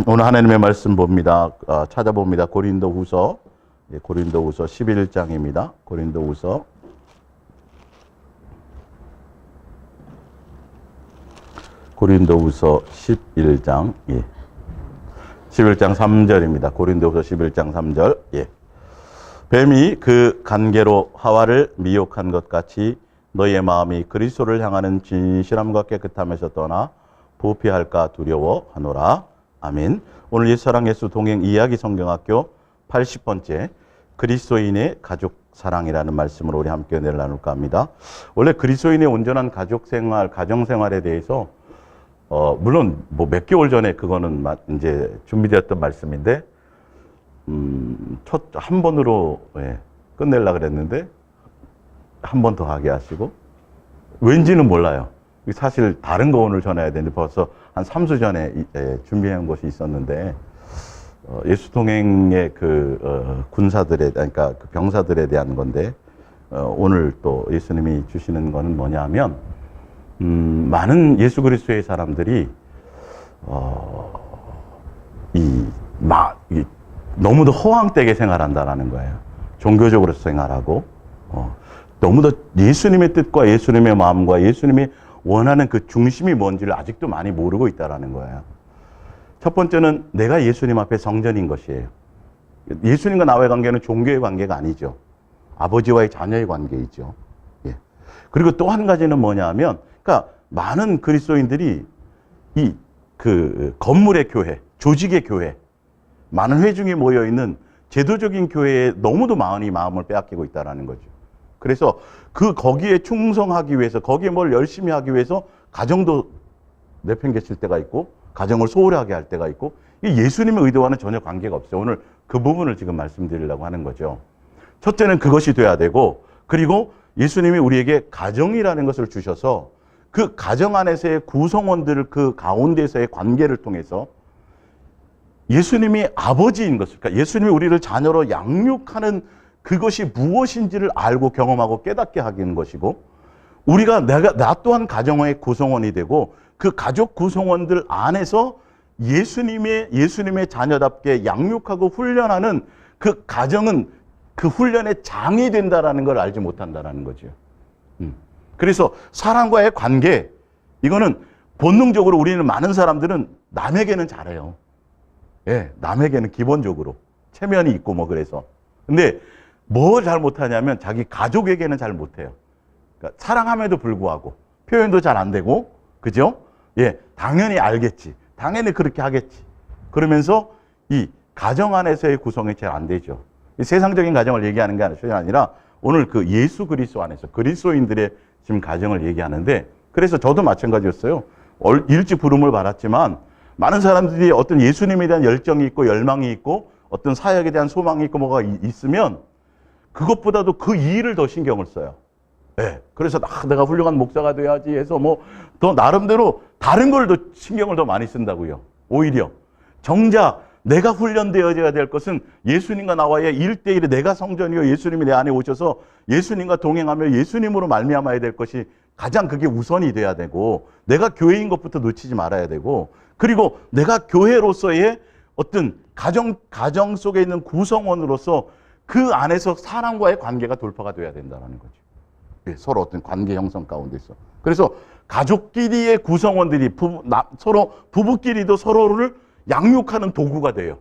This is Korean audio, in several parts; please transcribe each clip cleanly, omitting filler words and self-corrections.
오늘 하나님의 말씀 봅니다. 찾아봅니다. 고린도후서 11장입니다. 고린도후서 11장 11장 3절입니다. 고린도후서 11장 3절. 뱀이 그 간계로 하와를 미혹한 것 같이 너희의 마음이 그리스도를 향하는 진실함과 깨끗함에서 떠나 부패할까 두려워하노라. 아멘. 오늘 옛사랑 예수 동행 이야기 성경학교 80번째 그리스도인의 가족 사랑이라는 말씀으로 우리 함께 은혜를 나눌까 합니다. 원래 그리스도인의 온전한 가족 생활, 가정 생활에 대해서 물론 뭐 몇 개월 전에 그거는 이제 준비되었던 말씀인데 한 번으로 끝내려고 그랬는데 한 번 더 하게 하시고 왠지는 몰라요. 사실 다른 거 오늘 전해야 되는데 벌써 한 3주 전에 준비한 것이 있었는데 예수통행의 그 군사들에, 그러니까 그 병사들에 대한 건데 오늘 또 예수님이 주시는 거는 뭐냐 하면 많은 예수 그리스도의 사람들이 너무도 허황되게 생활한다라는 거예요. 종교적으로 생활하고 너무도 예수님의 뜻과 예수님의 마음과 예수님이 원하는 그 중심이 뭔지를 아직도 많이 모르고 있다는 거예요. 첫 번째는 내가 예수님 앞에 성전인 것이에요. 예수님과 나와의 관계는 종교의 관계가 아니죠. 아버지와의 자녀의 관계이죠. 그리고 또 한 가지는 뭐냐 하면, 그러니까 많은 그리스도인들이 그 건물의 교회, 조직의 교회, 많은 회중이 모여있는 제도적인 교회에 너무도 많이 마음을 빼앗기고 있다는 거죠. 그래서 거기에 충성하기 위해서, 거기에 뭘 열심히 하기 위해서 가정도 내팽개칠 때가 있고, 가정을 소홀하게 할 때가 있고, 예수님의 의도와는 전혀 관계가 없어요. 오늘 그 부분을 지금 말씀드리려고 하는 거죠. 첫째는 그것이 돼야 되고, 그리고 예수님이 우리에게 가정이라는 것을 주셔서 그 가정 안에서의 구성원들 그 가운데서의 관계를 통해서 예수님이 아버지인 것을, 그러니까 예수님이 우리를 자녀로 양육하는 그것이 무엇인지를 알고 경험하고 깨닫게 하는 것이고, 우리가 나 또한 가정의 구성원이 되고 그 가족 구성원들 안에서 예수님의 자녀답게 양육하고 훈련하는 그 가정은 그 훈련의 장이 된다라는 걸 알지 못한다라는 거죠. 그래서 사람과의 관계, 이거는 본능적으로 우리는 많은 사람들은 남에게는 잘해요. 남에게는 기본적으로 체면이 있고 뭐 그래서. 근데 뭘 잘 못하냐면 자기 가족에게는 잘 못해요. 그러니까 사랑함에도 불구하고 표현도 잘 안 되고, 그죠? 당연히 알겠지. 당연히 그렇게 하겠지. 그러면서 이 가정 안에서의 구성이 잘 안 되죠. 세상적인 가정을 얘기하는 게 아니라 오늘 그 예수 그리스도 안에서 그리스도인들의 지금 가정을 얘기하는데, 그래서 저도 마찬가지였어요. 일찍 부름을 받았지만 많은 사람들이 어떤 예수님에 대한 열정이 있고 열망이 있고 어떤 사역에 대한 소망이 있고 뭐가 있으면 그것보다도 그 일을 더 신경을 써요. 그래서 내가 훌륭한 목사가 돼야지 해서 뭐 더 나름대로 다른 걸 더 신경을 더 많이 쓴다고요. 오히려 정작 내가 훈련되어져야 될 것은 예수님과 나와의 1대1에 내가 성전이요 예수님이 내 안에 오셔서 예수님과 동행하며 예수님으로 말미암아야 될 것이 가장 그게 우선이 돼야 되고, 내가 교회인 것부터 놓치지 말아야 되고, 그리고 내가 교회로서의 어떤 가정 속에 있는 구성원으로서 그 안에서 사람과의 관계가 돌파가 돼야 된다는 거죠. 서로 어떤 관계 형성 가운데서. 그래서 가족끼리의 구성원들이 서로 부부끼리도 서로를 양육하는 도구가 돼요.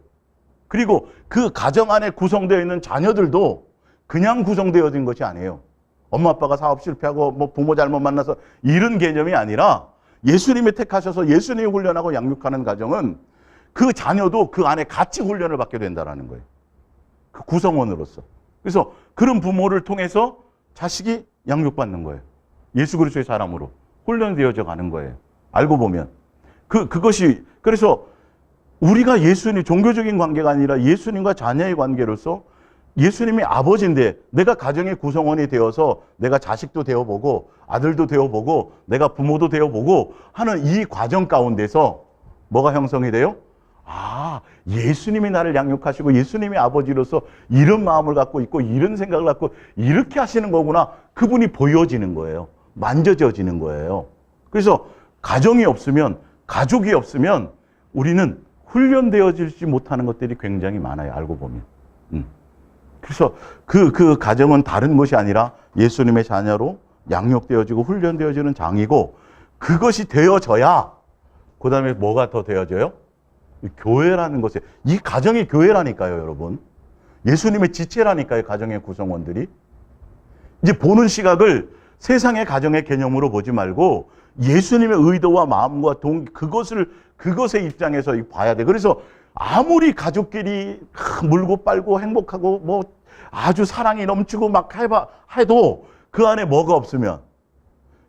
그리고 그 가정 안에 구성되어 있는 자녀들도 그냥 구성되어진 것이 아니에요. 엄마 아빠가 사업 실패하고 뭐 부모 잘못 만나서 이런 개념이 아니라 예수님이 택하셔서 예수님이 훈련하고 양육하는 가정은 그 자녀도 그 안에 같이 훈련을 받게 된다는 거예요. 그 구성원으로서. 그래서 그런 부모를 통해서 자식이 양육받는 거예요. 예수 그리스도의 사람으로 훈련되어져 가는 거예요. 알고 보면. 그것이, 그래서 우리가 종교적인 관계가 아니라 예수님과 자녀의 관계로서 예수님이 아버지인데 내가 가정의 구성원이 되어서 내가 자식도 되어보고 아들도 되어보고 내가 부모도 되어보고 하는 이 과정 가운데서 뭐가 형성이 돼요? 예수님이 나를 양육하시고 예수님이 아버지로서 이런 마음을 갖고 있고 이런 생각을 갖고 이렇게 하시는 거구나. 그분이 보여지는 거예요. 만져져지는 거예요. 그래서 가정이 없으면, 가족이 없으면 우리는 훈련되어지지 못하는 것들이 굉장히 많아요. 알고 보면. 그래서 그 가정은 다른 것이 아니라 예수님의 자녀로 양육되어지고 훈련되어지는 장이고, 그것이 되어져야 그 다음에 뭐가 더 되어져요? 교회라는 것에, 이 가정이 교회라니까요, 여러분. 예수님의 지체라니까요, 가정의 구성원들이. 이제 보는 시각을 세상의 가정의 개념으로 보지 말고 예수님의 의도와 마음과 그것의 입장에서 봐야 돼. 그래서 아무리 가족끼리 물고 빨고 행복하고 뭐 아주 사랑이 넘치고 막 해도 그 안에 뭐가 없으면,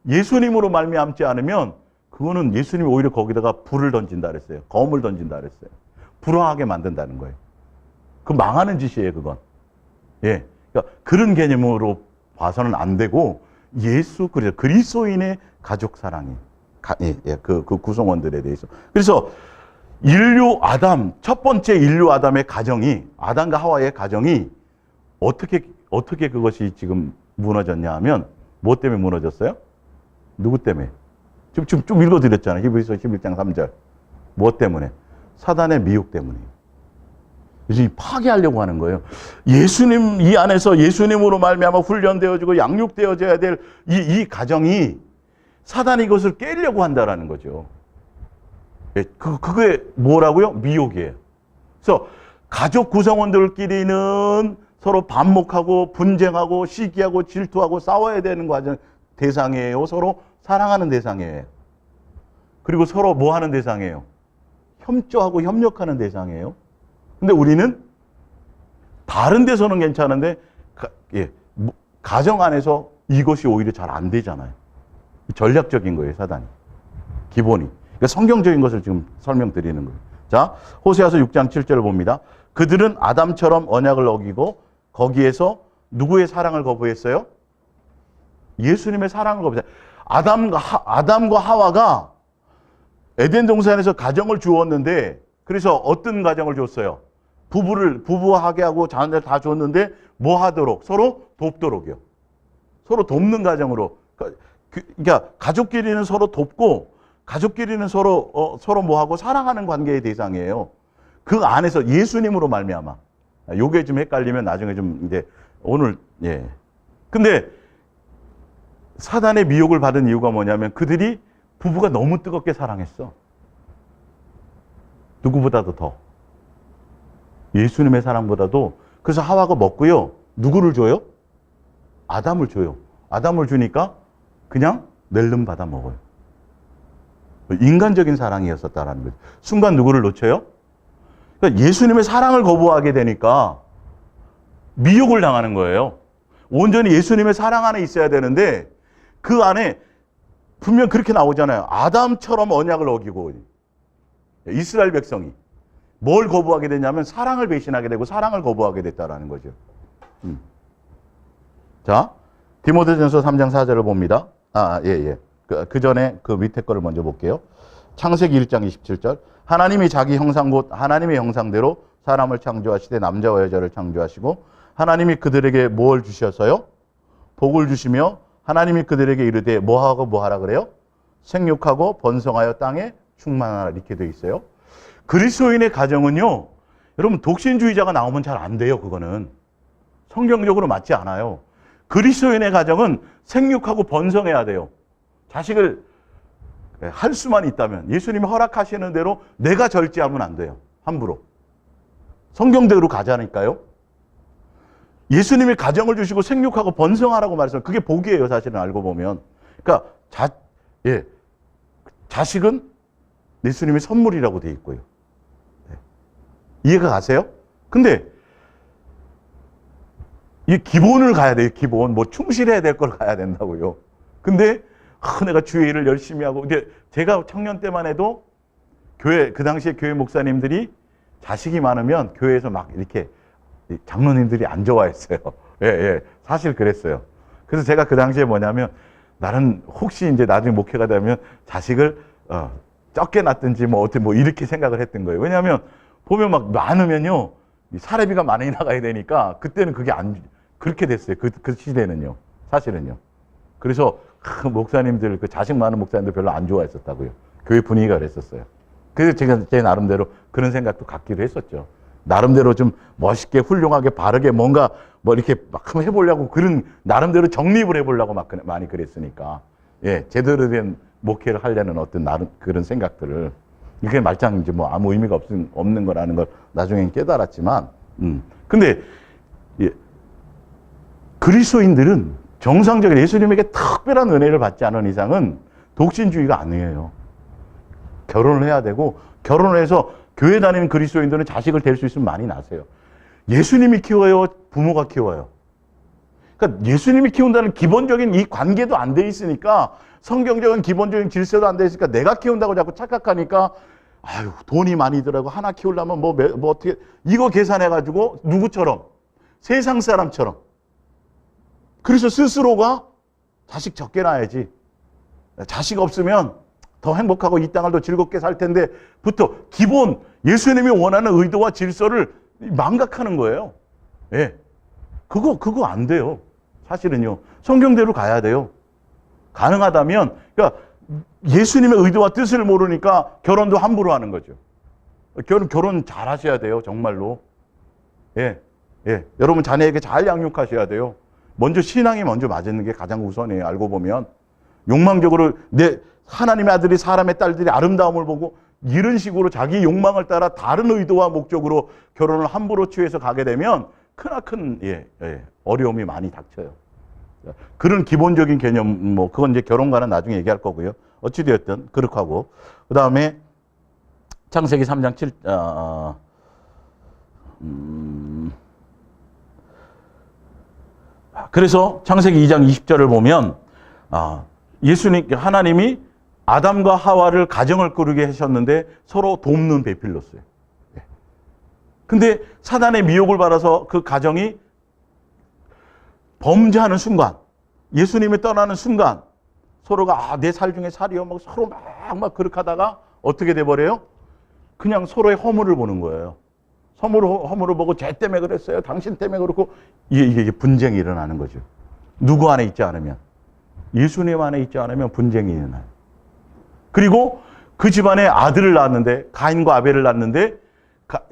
예수님으로 말미암지 않으면, 그거는 예수님이 오히려 거기다가 불을 던진다 그랬어요. 검을 던진다 그랬어요. 불화하게 만든다는 거예요. 그 망하는 짓이에요, 그건. 예. 그러니까 그런 개념으로 봐서는 안 되고, 그리스도인의 가족 사랑이, 그 구성원들에 대해서. 그래서 첫 번째 인류 아담의 가정이, 아담과 하와의 가정이 어떻게 그것이 지금 무너졌냐 하면, 뭐 때문에 무너졌어요? 누구 때문에? 지금 좀 읽어드렸잖아요. 히브리서 11장 3절. 뭐 때문에? 사단의 미혹 때문에. 그래서 파괴하려고 하는 거예요. 예수님, 이 안에서 예수님으로 말미암아 훈련되어지고 양육되어져야 될 이 가정이 사단이 이것을 깨려고 한다라는 거죠. 그게 뭐라고요? 미혹이에요. 그래서 가족 구성원들끼리는 서로 반목하고 분쟁하고 시기하고 질투하고 싸워야 되는 대상이에요. 서로 사랑하는 대상이에요. 그리고 서로 뭐 하는 대상이에요? 협조하고 협력하는 대상이에요. 근데 우리는 다른 데서는 괜찮은데 가정 안에서 이것이 오히려 잘 안 되잖아요. 전략적인 거예요, 사단이. 기본이. 그러니까 성경적인 것을 지금 설명드리는 거예요. 자, 호세아서 6장 7절을 봅니다. 그들은 아담처럼 언약을 어기고 거기에서 누구의 사랑을 거부했어요? 예수님의 사랑을 거부했어요. 아담과 하와가 에덴 동산에서 가정을 주었는데, 그래서 어떤 가정을 줬어요? 부부하게 하고 자녀들 다 줬는데 뭐 하도록? 서로 돕도록이요. 서로 돕는 가정으로. 그러니까 가족끼리는 서로 돕고, 가족끼리는 서로 뭐하고 사랑하는 관계의 대상이에요. 그 안에서 예수님으로 말미암아. 요게 좀 헷갈리면 나중에 좀 이제 오늘, 예. 근데 사단의 미혹을 받은 이유가 뭐냐면, 그들이 부부가 너무 뜨겁게 사랑했어. 누구보다도 더. 예수님의 사랑보다도. 그래서 하와가 먹고요. 누구를 줘요? 아담을 줘요. 아담을 주니까 그냥 낼름 받아 먹어요. 인간적인 사랑이었었다라는 거죠. 순간 누구를 놓쳐요? 그러니까 예수님의 사랑을 거부하게 되니까 미혹을 당하는 거예요. 온전히 예수님의 사랑 안에 있어야 되는데, 그 안에 분명 그렇게 나오잖아요. 아담처럼 언약을 어기고, 이스라엘 백성이 뭘 거부하게 되냐면 사랑을 배신하게 되고 사랑을 거부하게 됐다라는 거죠. 자, 디모데전서 3장 4절을 봅니다. 그 전에 그 밑에 거를 먼저 볼게요. 창세기 1장 27절. 하나님이 자기 형상 곧 하나님의 형상대로 사람을 창조하시되 남자와 여자를 창조하시고, 하나님이 그들에게 뭘 주셔서요? 복을 주시며 하나님이 그들에게 이르되 뭐하고 뭐하라 그래요? 생육하고 번성하여 땅에 충만하라, 이렇게 되어 있어요. 그리스도인의 가정은요, 여러분 독신주의자가 나오면 잘 안 돼요. 그거는 성경적으로 맞지 않아요. 그리스도인의 가정은 생육하고 번성해야 돼요. 자식을 할 수만 있다면 예수님이 허락하시는 대로 내가 절제하면 안 돼요. 함부로. 성경대로 가자니까요. 예수님이 가정을 주시고 생육하고 번성하라고 말했어요. 그게 복이에요, 사실은 알고 보면. 그러니까 자식은 예수님의 선물이라고 돼 있고요. 네. 이해가 가세요? 근데 이 기본을 가야 돼요. 기본. 뭐 충실해야 될 걸 가야 된다고요. 근데 내가 주의 일을 열심히 하고. 근데 제가 청년 때만 해도 그 당시에 교회 목사님들이 자식이 많으면 교회에서 막 이렇게 장로님들이 안 좋아했어요. 사실 그랬어요. 그래서 제가 그 당시에 뭐냐면, 나는 혹시 이제 나중에 목회가 되면 자식을 적게 낳든지 뭐 어떻게 뭐 이렇게 생각을 했던 거예요. 왜냐하면 보면 막 많으면요, 사례비가 많이 나가야 되니까 그때는 그게 그렇게 됐어요. 그 시대는요, 사실은요. 그래서 목사님들, 그 자식 많은 목사님들 별로 안 좋아했었다고요. 교회 분위기가 그랬었어요. 그래서 제가 제 나름대로 그런 생각도 갖기도 했었죠. 나름대로 좀 멋있게 훌륭하게 바르게 뭔가 뭐 이렇게 막 한번 해보려고 그런 나름대로 정립을 해보려고 막 많이 그랬으니까 예 제대로 된 목회를 하려는 어떤 나름 그런 생각들을 이게 말짱 이제 뭐 아무 의미가 없는 거라는 걸 나중엔 깨달았지만 근데 예, 그리스도인들은 정상적인 예수님에게 특별한 은혜를 받지 않은 이상은 독신주의가 아니에요. 결혼을 해야 되고 결혼을 해서 교회 다니는 그리스도인들은 자식을 될 수 있으면 많이 낳으세요. 예수님이 키워요? 부모가 키워요? 그러니까 예수님이 키운다는 기본적인 이 관계도 안 돼 있으니까 성경적인 기본적인 질서도 안 돼 있으니까 내가 키운다고 자꾸 착각하니까 아유 돈이 많이 들어가고 하나 키우려면 뭐 어떻게 이거 계산해가지고 누구처럼 세상 사람처럼 그래서 스스로가 자식 적게 낳아야지 자식 없으면 더 행복하고 이 땅을 더 즐겁게 살 텐데 부터 기본 예수님이 원하는 의도와 질서를 망각하는 거예요. 예. 그거 안 돼요. 사실은요. 성경대로 가야 돼요. 가능하다면 그러니까 예수님의 의도와 뜻을 모르니까 결혼도 함부로 하는 거죠. 결혼 잘 하셔야 돼요. 정말로. 예. 예. 여러분 자녀에게 잘 양육하셔야 돼요. 먼저 신앙이 먼저 맞는 게 가장 우선이에요. 알고 보면. 욕망적으로 하나님의 아들이 사람의 딸들이 아름다움을 보고 이런 식으로 자기 욕망을 따라 다른 의도와 목적으로 결혼을 함부로 취해서 가게 되면 크나큰 어려움이 많이 닥쳐요. 그런 기본적인 개념 뭐 그건 이제 결혼과는 나중에 얘기할 거고요. 어찌 되었든 그렇게 하고 그다음에 창세기 3장 7 그래서 창세기 2장 20절을 보면 하나님이 아담과 하와를 가정을 꾸리게 하셨는데 서로 돕는 배필로서요. 근데 사단의 미혹을 받아서 그 가정이 범죄하는 순간, 예수님이 떠나는 순간 서로가 내 살 중에 살이요 막 서로 막 그렇게 하다가 어떻게 돼버려요? 그냥 서로의 허물을 보는 거예요. 허물을 보고 쟤 때문에 그랬어요. 당신 때문에 그렇고 이게 분쟁이 일어나는 거죠. 누구 안에 있지 않으면 예수님 안에 있지 않으면 분쟁이 일어나요. 그리고 그 집안에 아들을 낳았는데 가인과 아벨을 낳았는데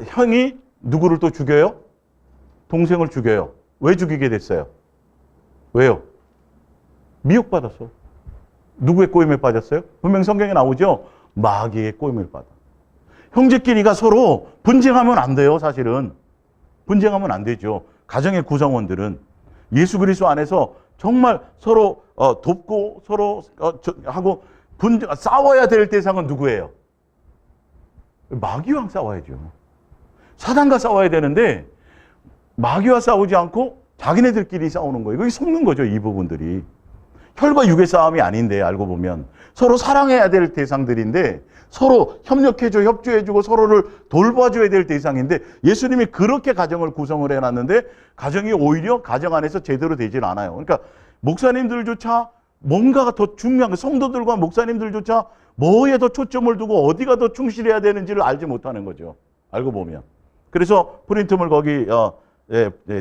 형이 누구를 또 죽여요? 동생을 죽여요. 왜 죽이게 됐어요? 왜요? 미혹받았어. 누구의 꼬임에 빠졌어요? 분명 성경에 나오죠? 마귀의 꼬임을 받아. 형제끼리가 서로 분쟁하면 안 돼요. 사실은. 분쟁하면 안 되죠. 가정의 구성원들은 예수 그리스도 안에서 정말 서로 돕고 서로 하고 싸워야 될 대상은 누구예요? 마귀와 싸워야죠. 사단과 싸워야 되는데 마귀와 싸우지 않고 자기네들끼리 싸우는 거예요. 그게 속는 거죠. 이 부분들이. 혈과 육의 싸움이 아닌데 알고 보면 서로 사랑해야 될 대상들인데 서로 협력해줘 협조해주고 서로를 돌봐줘야 될 대상인데 예수님이 그렇게 가정을 구성을 해놨는데 가정이 오히려 가정 안에서 제대로 되질 않아요. 그러니까 목사님들조차 뭔가가 더 중요한 성도들과 목사님들조차 뭐에 더 초점을 두고 어디가 더 충실해야 되는지를 알지 못하는 거죠. 알고 보면. 그래서 프린트물 거기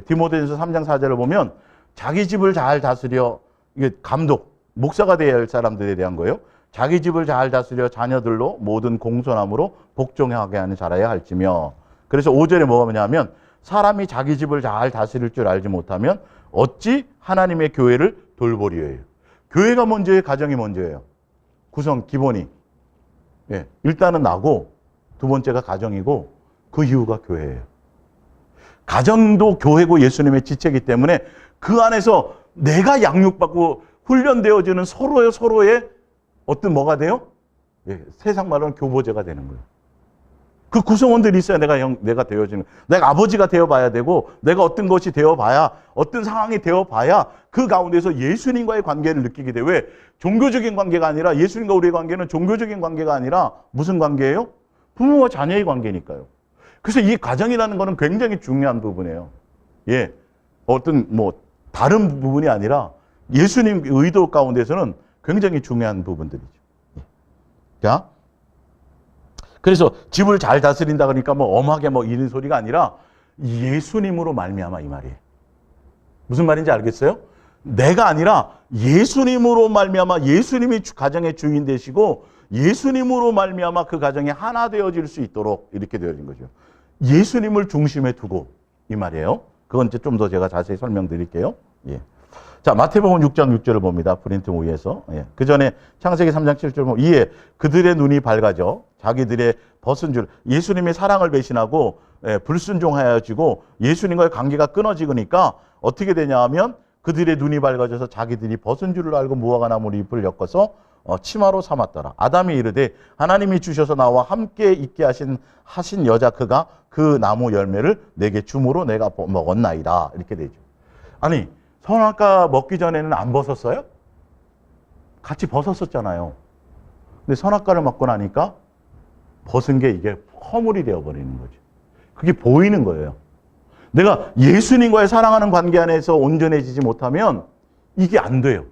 디모데전서 3장 4절을 보면 자기 집을 잘 다스려 이게 감독 목사가 되어야 할 사람들에 대한 거예요. 자기 집을 잘 다스려 자녀들로 모든 공손함으로 복종하게 하는 자라야 할지며. 그래서 5절에 뭐냐면 사람이 자기 집을 잘 다스릴 줄 알지 못하면 어찌 하나님의 교회를 돌보리요. 교회가 먼저예요, 가정이 먼저예요. 구성 기본이. 일단은 나고 두 번째가 가정이고 그 이후가 교회예요. 가정도 교회고 예수님의 지체이기 때문에 그 안에서 내가 양육받고 훈련되어지는 서로의 어떤 뭐가 돼요? 세상 말로는 교보제가 되는 거예요. 그 구성원들이 있어야 내가 되어지는, 내가 아버지가 되어봐야 되고, 내가 어떤 것이 되어봐야, 어떤 상황이 되어봐야 그 가운데서 예수님과의 관계를 느끼게 돼. 왜? 종교적인 관계가 아니라, 예수님과 우리의 관계는 종교적인 관계가 아니라 무슨 관계예요? 부모와 자녀의 관계니까요. 그래서 이 가정이라는 거는 굉장히 중요한 부분이에요. 어떤 다른 부분이 아니라 예수님 의도 가운데서는 굉장히 중요한 부분들이죠. 자, 그래서 집을 잘 다스린다 그러니까 엄하게 이런 소리가 아니라 예수님으로 말미암아 이 말이에요. 무슨 말인지 알겠어요? 내가 아니라 예수님으로 말미암아 예수님이 가정의 주인 되시고 예수님으로 말미암아 그 가정이 하나 되어질 수 있도록 이렇게 되어진 거죠. 예수님을 중심에 두고 이 말이에요. 그건 이제 좀 더 제가 자세히 설명드릴게요. 예. 자, 마태복음 6장 6절을 봅니다. 프린트 위에서. 예. 그 전에 창세기 3장 7절 보면 이에 그들의 눈이 밝아져 자기들의 벗은 줄 예수님의 사랑을 배신하고 불순종하여지고 예수님과의 관계가 끊어지니까 어떻게 되냐 하면 그들의 눈이 밝아져서 자기들이 벗은 줄을 알고 무화과 나무로 잎을 엮어서 치마로 삼았더라. 아담이 이르되 하나님이 주셔서 나와 함께 있게 하신 여자 그가 그 나무 열매를 내게 주므로 내가 먹었나이다. 이렇게 되죠. 아니 선악과 먹기 전에는 안 벗었어요? 같이 벗었었잖아요. 근데 선악과를 먹고 나니까 벗은 게 이게 허물이 되어버리는 거죠. 그게 보이는 거예요. 내가 예수님과의 사랑하는 관계 안에서 온전해지지 못하면 이게 안 돼요.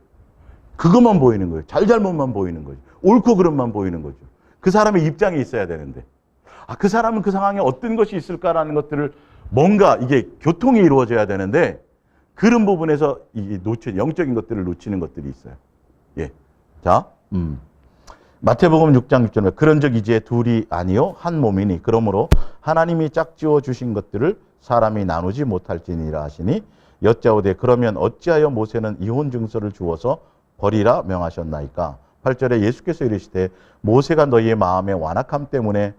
그것만 보이는 거예요. 잘잘못만 보이는 거죠. 옳고 그름만 보이는 거죠. 그 사람의 입장이 있어야 되는데 그 사람은 그 상황에 어떤 것이 있을까라는 것들을 뭔가 이게 교통이 이루어져야 되는데 그런 부분에서 이게 영적인 것들을 놓치는 것들이 있어요. 예. 자, 마태복음 6장 6절에 그런 적 이제 둘이 아니요 한 몸이니 그러므로 하나님이 짝지어 주신 것들을 사람이 나누지 못할지니라 하시니 여짜오되 그러면 어찌하여 모세는 이혼 증서를 주어서 버리라 명하셨나이까. 8절에 예수께서 이르시되 모세가 너희의 마음의 완악함 때문에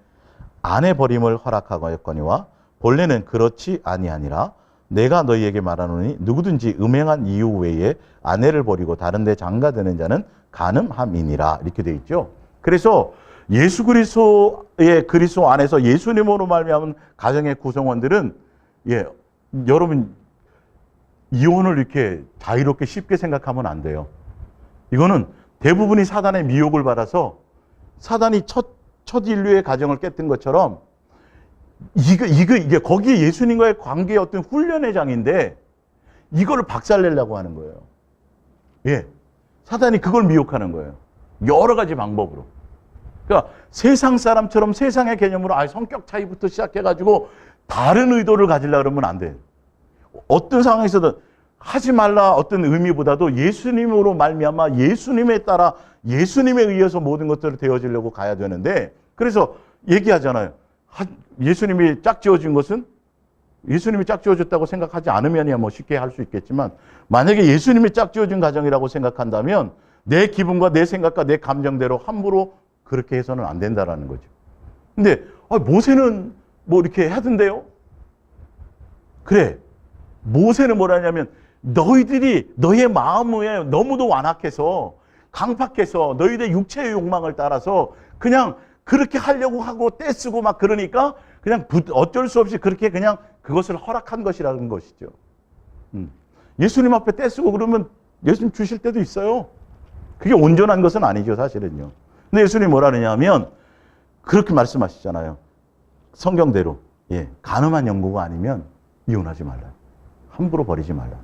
아내 버림을 허락하였거니와 본래는 그렇지 아니하니라. 내가 너희에게 말하노니 누구든지 음행한 이유 외에 아내를 버리고 다른 데 장가드는 자는 간음함이니라. 이렇게 돼 있죠. 그래서 예수 그리스도의 그리스도 안에서 예수님으로 말미암은 가정의 구성원들은 여러분 이혼을 이렇게 자유롭게 쉽게 생각하면 안 돼요. 이거는 대부분이 사단의 미혹을 받아서 사단이 첫 인류의 가정을 깼던 것처럼 이게 거기에 예수님과의 관계의 어떤 훈련의 장인데 이거를 박살내려고 하는 거예요. 예. 사단이 그걸 미혹하는 거예요. 여러 가지 방법으로. 그러니까 세상 사람처럼 세상의 개념으로 성격 차이부터 시작해가지고 다른 의도를 가지려고 그러면 안 돼요. 어떤 상황에서든 하지 말라 어떤 의미보다도 예수님으로 말미암아 예수님에 따라 예수님에 의해서 모든 것들을 되어지려고 가야 되는데 그래서 얘기하잖아요. 예수님이 짝지어준 것은 예수님이 짝지어줬다고 생각하지 않으면이야 쉽게 할 수 있겠지만 만약에 예수님이 짝지어준 가정이라고 생각한다면 내 기분과 내 생각과 내 감정대로 함부로 그렇게 해서는 안 된다라는 거죠. 근데 모세는 뭐 이렇게 하던데요? 그래. 모세는 뭐라 하냐면 너희들이 너의 마음에 너무도 완악해서 강팍해서 너희들의 육체의 욕망을 따라서 그냥 그렇게 하려고 하고 떼쓰고 막 그러니까 그냥 어쩔 수 없이 그렇게 그냥 그것을 허락한 것이라는 것이죠. 예수님 앞에 떼쓰고 그러면 예수님 주실 때도 있어요. 그게 온전한 것은 아니죠, 사실은요. 근데 예수님이 뭐라 그러냐면 그렇게 말씀하시잖아요. 성경대로 간음한 영구가 아니면 이혼하지 말라. 함부로 버리지 말라.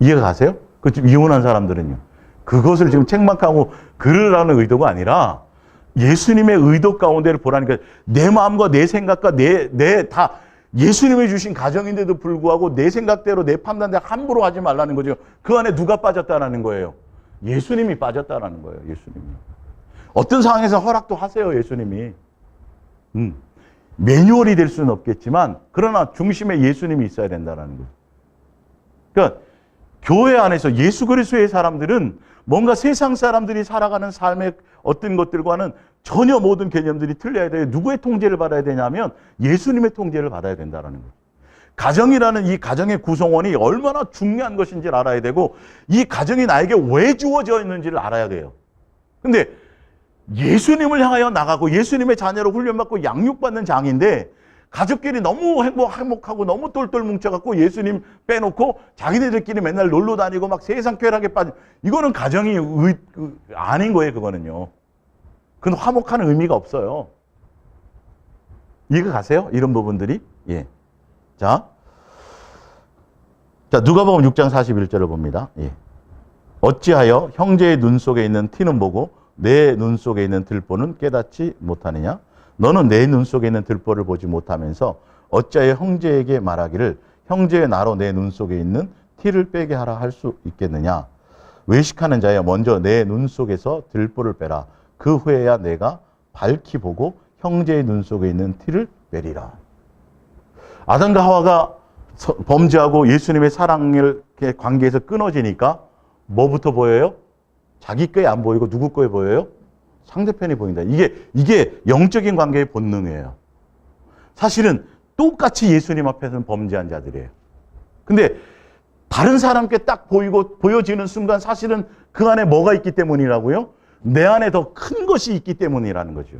이해가 가세요? 지금 이혼한 사람들은요. 그것을 지금 책망하고 그러라는 의도가 아니라 예수님의 의도 가운데를 보라니까 내 마음과 내 생각과 내 다 예수님이 주신 가정인데도 불구하고 내 생각대로 내 판단대로 함부로 하지 말라는 거죠. 그 안에 누가 빠졌다라는 거예요? 예수님이 빠졌다라는 거예요. 예수님이. 어떤 상황에서 허락도 하세요. 예수님이. 매뉴얼이 될 수는 없겠지만 그러나 중심에 예수님이 있어야 된다는 거예요. 그러니까 교회 안에서 예수 그리스도의 사람들은 뭔가 세상 사람들이 살아가는 삶의 어떤 것들과는 전혀 모든 개념들이 틀려야 돼요. 누구의 통제를 받아야 되냐면 예수님의 통제를 받아야 된다는 거예요. 가정이라는 이 가정의 구성원이 얼마나 중요한 것인지를 알아야 되고 이 가정이 나에게 왜 주어져 있는지를 알아야 돼요. 근데 예수님을 향하여 나가고 예수님의 자녀로 훈련받고 양육받는 장인데 가족끼리 너무 행복하고 너무 똘똘 뭉쳐갖고 예수님 빼놓고 자기네들끼리 맨날 놀러 다니고 막 세상 쾌락에 빠져. 이거는 가정이 아닌 거예요, 그거는요. 그건 화목하는 의미가 없어요. 이해가 가세요? 이런 부분들이? 예. 자, 누가복음 6장 41절을 봅니다. 예. 어찌하여 형제의 눈 속에 있는 티는 보고 내 눈 속에 있는 들보는 깨닫지 못하느냐? 너는 내 눈 속에 있는 들보를 보지 못하면서 어찌하여 형제에게 말하기를 형제의 나로 내 눈 속에 있는 티를 빼게 하라 할 수 있겠느냐? 외식하는 자여 먼저 내 눈 속에서 들보를 빼라. 그 후에야 내가 밝히 보고 형제의 눈 속에 있는 티를 빼리라. 아담과 하와가 범죄하고 예수님의 사랑의 관계에서 끊어지니까 뭐부터 보여요? 자기 거에 안 보이고 누구 거에 보여요? 상대편이 보인다. 이게 영적인 관계의 본능이에요. 사실은 똑같이 예수님 앞에서는 범죄한 자들이에요. 근데 다른 사람께 딱 보여지는 순간 사실은 그 안에 뭐가 있기 때문이라고요? 내 안에 더 큰 것이 있기 때문이라는 거죠.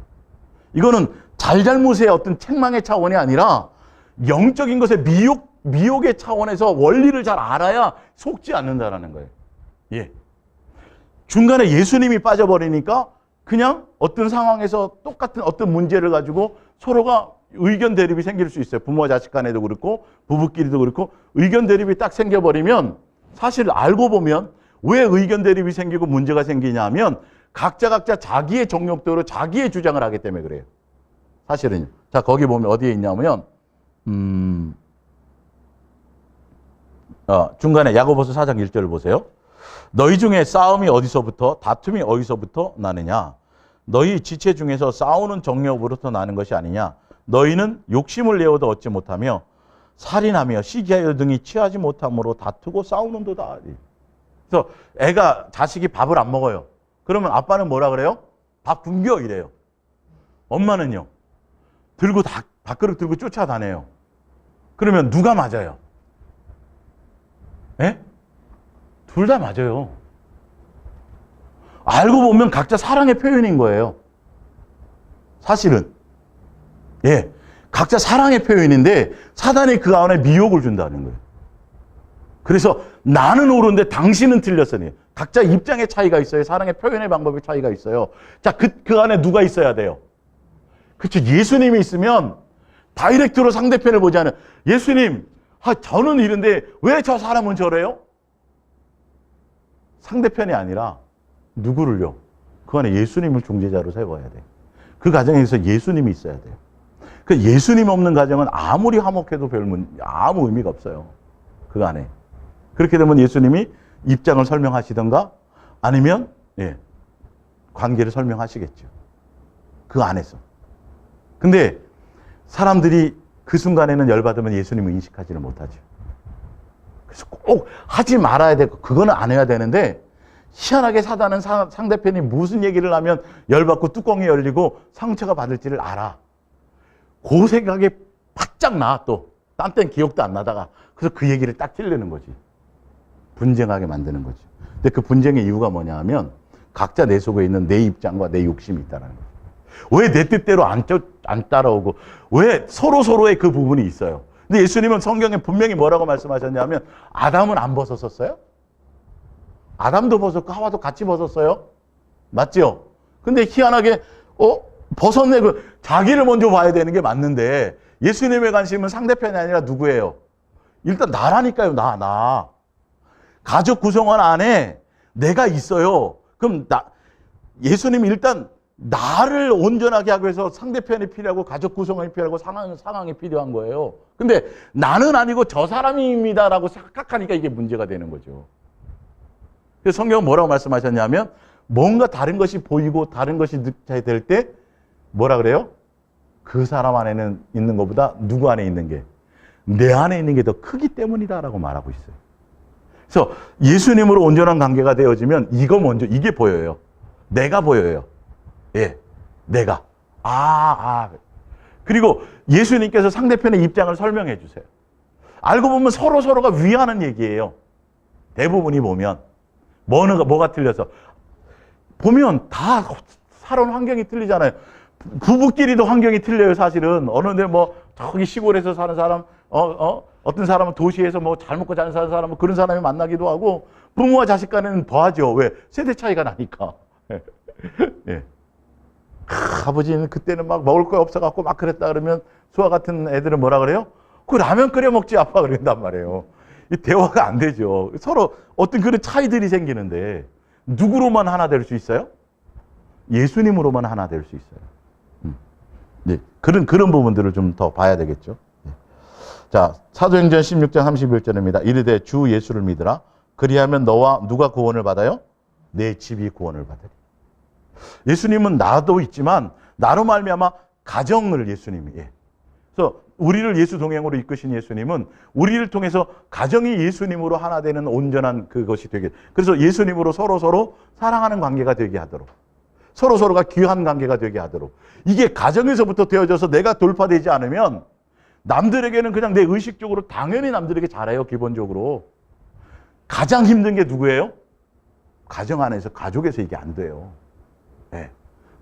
이거는 잘잘못의 어떤 책망의 차원이 아니라 영적인 것의 미혹의 차원에서 원리를 잘 알아야 속지 않는다라는 거예요. 예. 중간에 예수님이 빠져버리니까 그냥 어떤 상황에서 똑같은 어떤 문제를 가지고 서로가 의견 대립이 생길 수 있어요. 부모와 자식 간에도 그렇고 부부끼리도 그렇고 의견 대립이 딱 생겨버리면 사실 알고 보면 왜 의견 대립이 생기고 문제가 생기냐 하면 각자 자기의 정욕대로 자기의 주장을 하기 때문에 그래요. 사실은요. 자, 거기 보면 어디에 있냐면 중간에 야고보서 4장 1절을 보세요. 너희 중에 싸움이 어디서부터 다툼이 어디서부터 나느냐? 너희 지체 중에서 싸우는 정욕으로부터 나는 것이 아니냐? 너희는 욕심을 내어도 얻지 못하며 살인하며 시기하여 등이 취하지 못함으로 다투고 싸우는도다. 그래서 자식이 밥을 안 먹어요. 그러면 아빠는 뭐라 그래요? 밥 굶겨 이래요. 엄마는요. 밥그릇 들고 쫓아다녀요. 그러면 누가 맞아요? 예? 둘 다 맞아요. 알고 보면 각자 사랑의 표현인 거예요. 사실은. 예. 각자 사랑의 표현인데 사단이 그 안에 미혹을 준다는 거예요. 그래서 나는 옳은데 당신은 틀렸으니 각자 입장의 차이가 있어요. 사랑의 표현의 방법의 차이가 있어요. 자, 그 안에 누가 있어야 돼요? 그렇죠. 예수님이 있으면 다이렉트로 상대편을 보지 않아요. 예수님, 저는 이런데 왜 저 사람은 저래요? 상대편이 아니라 누구를요? 그 안에 예수님을 중재자로 세워야 돼. 그 가정에서 예수님이 있어야 돼요. 그 예수님 없는 가정은 아무리 화목해도 아무 의미가 없어요. 그 안에. 그렇게 되면 예수님이 입장을 설명하시던가 아니면 관계를 설명하시겠죠. 그 안에서. 근데 사람들이 그 순간에는 열받으면 예수님을 인식하지는 못하죠. 그래서 꼭 하지 말아야 되고 그거는 안 해야 되는데 희한하게 사단은 상대편이 무슨 얘기를 하면 열받고 뚜껑이 열리고 상처가 받을지를 알아. 그 생각에 바짝 나 또. 딴 땐 기억도 안 나다가 그래서 그 얘기를 딱 찔르는 거지. 분쟁하게 만드는 거지. 근데 그 분쟁의 이유가 뭐냐 하면 각자 내 속에 있는 내 입장과 내 욕심이 있다는 거지. 왜 내 뜻대로 안 따라오고 왜 서로의 그 부분이 있어요. 근데 예수님은 성경에 분명히 뭐라고 말씀하셨냐면 아담은 안 벗었었어요? 아담도 벗었고 하와도 같이 벗었어요? 맞죠? 근데 희한하게 벗었네. 자기를 먼저 봐야 되는 게 맞는데 예수님의 관심은 상대편이 아니라 누구예요? 일단 나라니까요. 나. 가족 구성원 안에 내가 있어요. 그럼 예수님이 일단 나를 온전하게 하기 위해서 상대편이 필요하고 가족 구성원이 필요하고 상황이 필요한 거예요. 근데 나는 아니고 저 사람입니다라고 생각하니까 이게 문제가 되는 거죠. 그래서 성경은 뭐라고 말씀하셨냐면 뭔가 다른 것이 보이고 다른 것이 느껴야 될 때 뭐라 그래요? 그 사람 안에는 있는 것보다 누구 안에 있는 게 내 안에 있는 게 더 크기 때문이다라고 말하고 있어요. 그래서 예수님으로 온전한 관계가 되어지면 이게 보여요. 내가 보여요. 예, 내가. 그리고 예수님께서 상대편의 입장을 설명해 주세요. 알고 보면 서로가 위하는 얘기예요. 대부분이 보면. 뭐가 틀려서. 보면 다 살아온 환경이 틀리잖아요. 부부끼리도 환경이 틀려요, 사실은. 어느 데 저기 시골에서 사는 사람, 어떤 사람은 도시에서 잘 먹고 잘 사는 사람은 그런 사람이 만나기도 하고, 부모와 자식 간에는 더하죠. 왜? 세대 차이가 나니까. 예. 아버지는 그때는 막 먹을 거 없어갖고 막 그랬다 그러면 수아 같은 애들은 뭐라 그래요? 그 라면 끓여 먹지 아빠 그런단 말이에요. 이 대화가 안 되죠. 서로 어떤 그런 차이들이 생기는데 누구로만 하나 될 수 있어요? 예수님으로만 하나 될 수 있어요. 네, 그런 부분들을 좀 더 봐야 되겠죠. 자, 사도행전 16장 31절입니다. 이르되 주 예수를 믿으라. 그리하면 너와 누가 구원을 받아요? 내 집이 구원을 받으리. 예수님은 나도 있지만 나로 말미암아 가정을 예수님이. 그래서 우리를 예수 동행으로 이끄신 예수님은 우리를 통해서 가정이 예수님으로 하나 되는 온전한 그것이 되게. 그래서 예수님으로 서로 사랑하는 관계가 되게 하도록. 서로가 귀한 관계가 되게 하도록. 이게 가정에서부터 되어져서 내가 돌파되지 않으면 남들에게는 그냥 내 의식적으로 당연히 남들에게 잘해요, 기본적으로. 가장 힘든 게 누구예요? 가정 안에서, 가족에서 이게 안 돼요. 네.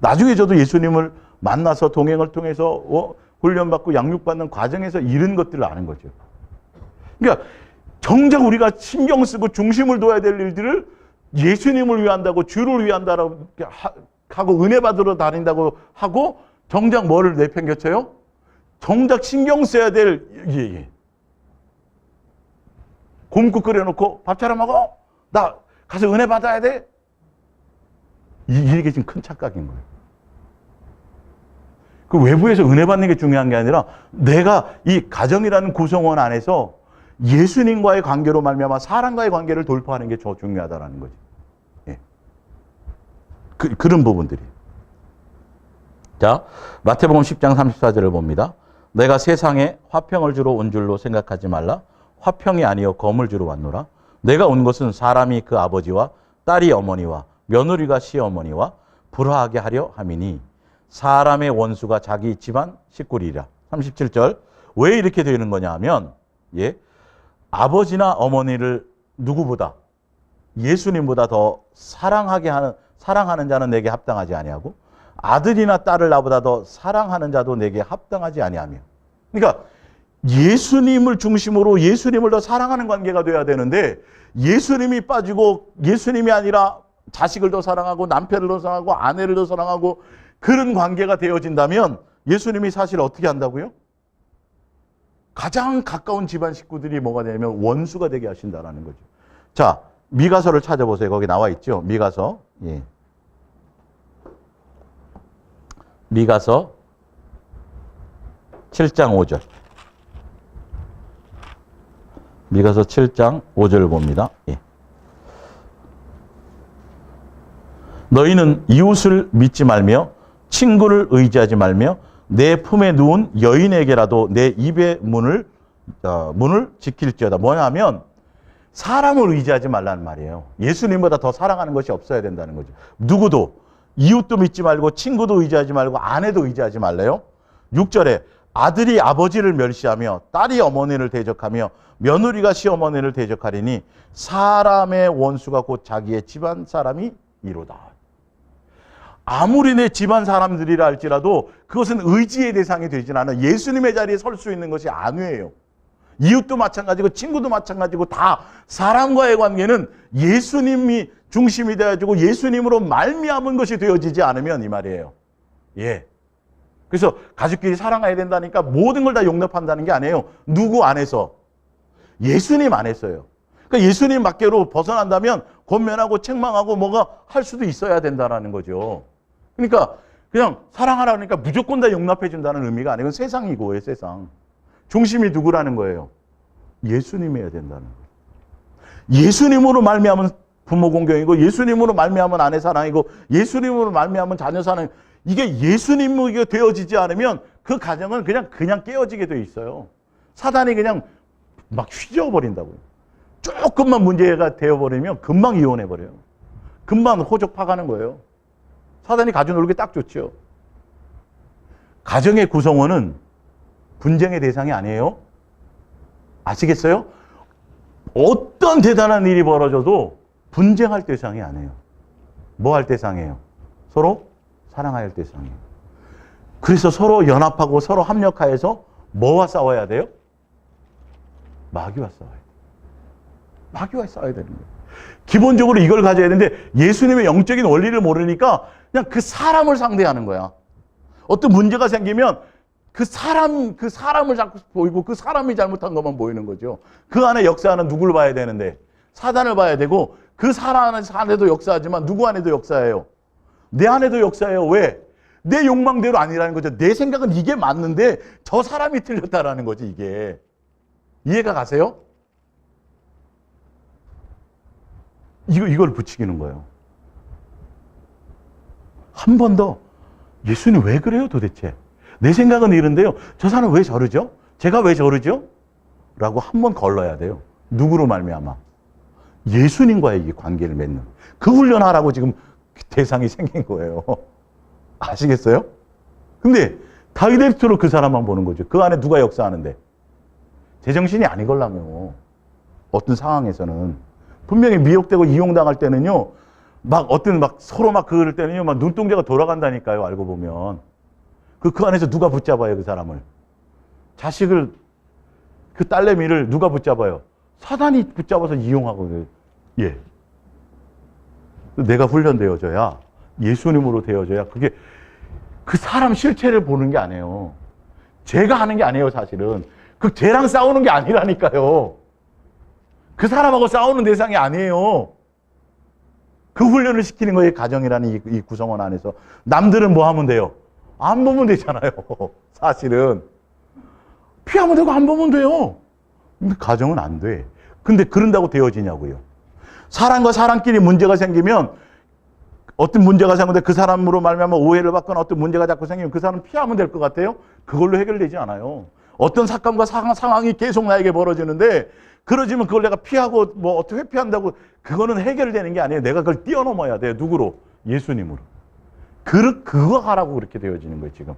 나중에 저도 예수님을 만나서 동행을 통해서 훈련받고 양육받는 과정에서 이런 것들을 아는 거죠. 그러니까 정작 우리가 신경 쓰고 중심을 둬야 될 일들을 예수님을 위한다고, 주를 위한다고 하고 은혜 받으러 다닌다고 하고 정작 뭐를 내팽겨쳐요? 정작 신경 써야 될 곰국 끓여놓고 밥 차려 먹어. 나 가서 은혜 받아야 돼. 이게 지금 큰 착각인 거예요. 그 외부에서 은혜 받는 게 중요한 게 아니라 내가 이 가정이라는 구성원 안에서 예수님과의 관계로 말미암아 사람과의 관계를 돌파하는 게 더 중요하다는 거지. 예. 그런 부분들이. 자, 마태복음 10장 34절을 봅니다. 내가 세상에 화평을 주러 온 줄로 생각하지 말라. 화평이 아니요 검을 주러 왔노라. 내가 온 것은 사람이 그 아버지와 딸이 어머니와 며느리가 시어머니와 불화하게 하려 함이니 사람의 원수가 자기 집안 식구리라. 37절. 왜 이렇게 되는 거냐 하면 아버지나 어머니를 누구보다 예수님보다 더 사랑하는 자는 내게 합당하지 아니하고 아들이나 딸을 나보다 더 사랑하는 자도 내게 합당하지 아니하며. 그러니까 예수님을 중심으로 예수님을 더 사랑하는 관계가 돼야 되는데 예수님이 빠지고 예수님이 아니라 자식을 더 사랑하고 남편을 더 사랑하고 아내를 더 사랑하고 그런 관계가 되어진다면 예수님이 사실 어떻게 한다고요? 가장 가까운 집안 식구들이 뭐가 되냐면 원수가 되게 하신다라는 거죠. 자, 미가서를 찾아보세요. 거기 나와 있죠. 미가서. 예. 미가서 7장 5절. 미가서 7장 5절을 봅니다. 예. 너희는 이웃을 믿지 말며 친구를 의지하지 말며 내 품에 누운 여인에게라도 내 입의 문을 지킬지어다. 뭐냐면 사람을 의지하지 말라는 말이에요. 예수님보다 더 사랑하는 것이 없어야 된다는 거죠. 누구도 이웃도 믿지 말고 친구도 의지하지 말고 아내도 의지하지 말래요. 6절에 아들이 아버지를 멸시하며 딸이 어머니를 대적하며 며느리가 시어머니를 대적하리니 사람의 원수가 곧 자기의 집안 사람이 이로다. 아무리 내 집안 사람들이라 할지라도 그것은 의지의 대상이 되진 않아. 예수님의 자리에 설 수 있는 것이 아니에요. 이웃도 마찬가지고 친구도 마찬가지고 다 사람과의 관계는 예수님이 중심이 되어지고 예수님으로 말미암은 것이 되어지지 않으면 이 말이에요. 예. 그래서 가족끼리 사랑해야 된다니까 모든 걸 다 용납한다는 게 아니에요. 누구 안에서? 예수님 안에서요. 그러니까 예수님 밖으로 벗어난다면 권면하고 책망하고 뭐가 할 수도 있어야 된다는 거죠. 그러니까 그냥 사랑하라니까 무조건 다 용납해 준다는 의미가 아니고 세상이고 세상. 중심이 누구라는 거예요? 예수님이어야 된다는 거예요. 예수님으로 말미암은 부모 공경이고 예수님으로 말미암은 아내 사랑이고 예수님으로 말미암은 자녀 사랑. 이게 예수님이 되어지지 않으면 그 가정은 그냥 깨어지게 돼 있어요. 사단이 그냥 막 휘저어버린다고요. 조금만 문제가 되어버리면 금방 이혼해버려요. 금방 호적 파가는 거예요. 사단이 가져 놀기 딱 좋죠. 가정의 구성원은 분쟁의 대상이 아니에요. 아시겠어요? 어떤 대단한 일이 벌어져도 분쟁할 대상이 아니에요. 뭐 할 대상이에요? 서로 사랑할 대상이에요. 그래서 서로 연합하고 서로 합력하여서 뭐와 싸워야 돼요? 마귀와 싸워야 돼요. 마귀와 싸워야 되는 거예요. 기본적으로 이걸 가져야 되는데 예수님의 영적인 원리를 모르니까 그냥 그 사람을 상대하는 거야. 어떤 문제가 생기면 그 사람을 자꾸 보이고 그 사람이 잘못한 것만 보이는 거죠. 그 안에 역사하는 누구를 봐야 되는데 사단을 봐야 되고 그 사람 안에도 역사하지만 누구 안에도 역사해요? 내 안에도 역사해요. 왜? 내 욕망대로 아니라는 거죠. 내 생각은 이게 맞는데 저 사람이 틀렸다라는 거지 이게. 이해가 가세요? 이걸 부추기는 거예요. 한 번 더 예수님 왜 그래요 도대체? 내 생각은 이런데요. 저 사람 왜 저러죠? 제가 왜 저러죠? 라고 한 번 걸러야 돼요. 누구로 말미암아? 예수님과의 이 관계를 맺는. 그 훈련하라고 지금 대상이 생긴 거예요. 아시겠어요? 근데 다이렉트로 그 사람만 보는 거죠. 그 안에 누가 역사하는데. 제정신이 아니걸라며. 어떤 상황에서는. 분명히 미혹되고 이용당할 때는요. 막 서로 막 그럴 때는요. 막 눈동자가 돌아간다니까요. 알고 보면. 그 안에서 누가 붙잡아요, 그 사람을. 자식을, 그 딸내미를 누가 붙잡아요? 사단이 붙잡아서 이용하거든요. 예. 내가 훈련되어져야, 예수님으로 되어져야, 그게 그 사람 실체를 보는 게 아니에요. 제가 하는 게 아니에요, 사실은. 그 쟤랑 싸우는 게 아니라니까요. 그 사람하고 싸우는 대상이 아니에요. 그 훈련을 시키는 거예요, 가정이라는 이 구성원 안에서. 남들은 뭐 하면 돼요? 안 보면 되잖아요. 사실은. 피하면 되고 안 보면 돼요. 근데 가정은 안 돼. 근데 그런다고 되어지냐고요. 사람과 사람끼리 문제가 생기면 어떤 문제가 생기는데 그 사람으로 말미암아 오해를 받거나 어떤 문제가 자꾸 생기면 그 사람 피하면 될 것 같아요? 그걸로 해결되지 않아요. 어떤 사건과 상황이 계속 나에게 벌어지는데 그러지만 그걸 내가 피하고 뭐 어떻게 회피한다고 그거는 해결되는 게 아니에요. 내가 그걸 뛰어넘어야 돼요. 누구로? 예수님으로. 그거 하라고 그렇게 되어지는 거예요, 지금.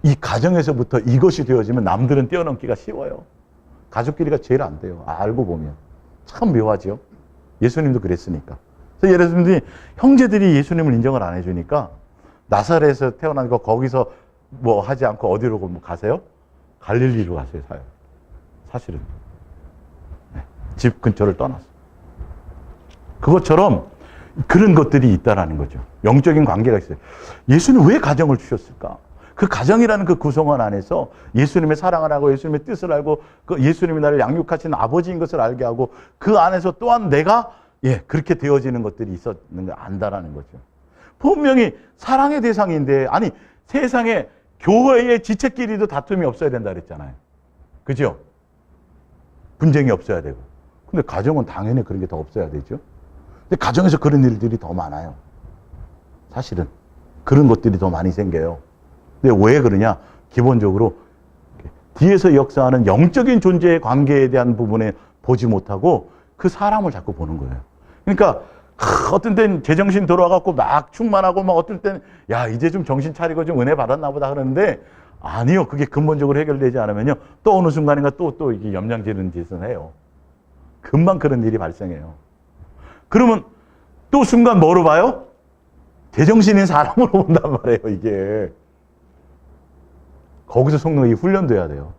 이 가정에서부터 이것이 되어지면 남들은 뛰어넘기가 쉬워요. 가족끼리가 제일 안 돼요. 알고 보면. 참 묘하죠. 예수님도 그랬으니까. 그래서 예를 들면 형제들이 예수님을 인정을 안 해주니까 나사렛에서 태어난 거 거기서 뭐 하지 않고 어디로 뭐 가세요? 갈릴리로 가세요. 사실은. 네. 집 근처를 떠났어. 그것처럼 그런 것들이 있다라는 거죠. 영적인 관계가 있어요. 예수님 왜 가정을 주셨을까? 그 가정이라는 그 구성원 안에서 예수님의 사랑을 하고 예수님의 뜻을 알고 그 예수님이 나를 양육하신 아버지인 것을 알게 하고 그 안에서 또한 내가 그렇게 되어지는 것들이 있었는 걸 안다라는 거죠. 분명히 사랑의 대상인데 아니 세상에 교회의 지체끼리도 다툼이 없어야 된다 그랬잖아요. 그죠? 분쟁이 없어야 되고. 근데 가정은 당연히 그런 게 더 없어야 되죠. 근데 가정에서 그런 일들이 더 많아요. 사실은. 그런 것들이 더 많이 생겨요. 근데 왜 그러냐? 기본적으로 뒤에서 역사하는 영적인 존재의 관계에 대한 부분에 보지 못하고 그 사람을 자꾸 보는 거예요. 그러니까 어떤 때는 제정신 돌아가고 막 충만하고 막 어떨 때는 야 이제 좀 정신 차리고 좀 은혜 받았나 보다 그러는데 아니요. 그게 근본적으로 해결되지 않으면요. 또 어느 순간인가 또 이게 염장지르는 짓을 해요. 금방 그런 일이 발생해요. 그러면 또 순간 뭐로 봐요? 제정신인 사람으로 본단 말이에요. 이게. 거기서 성령이 훈련돼야 돼요.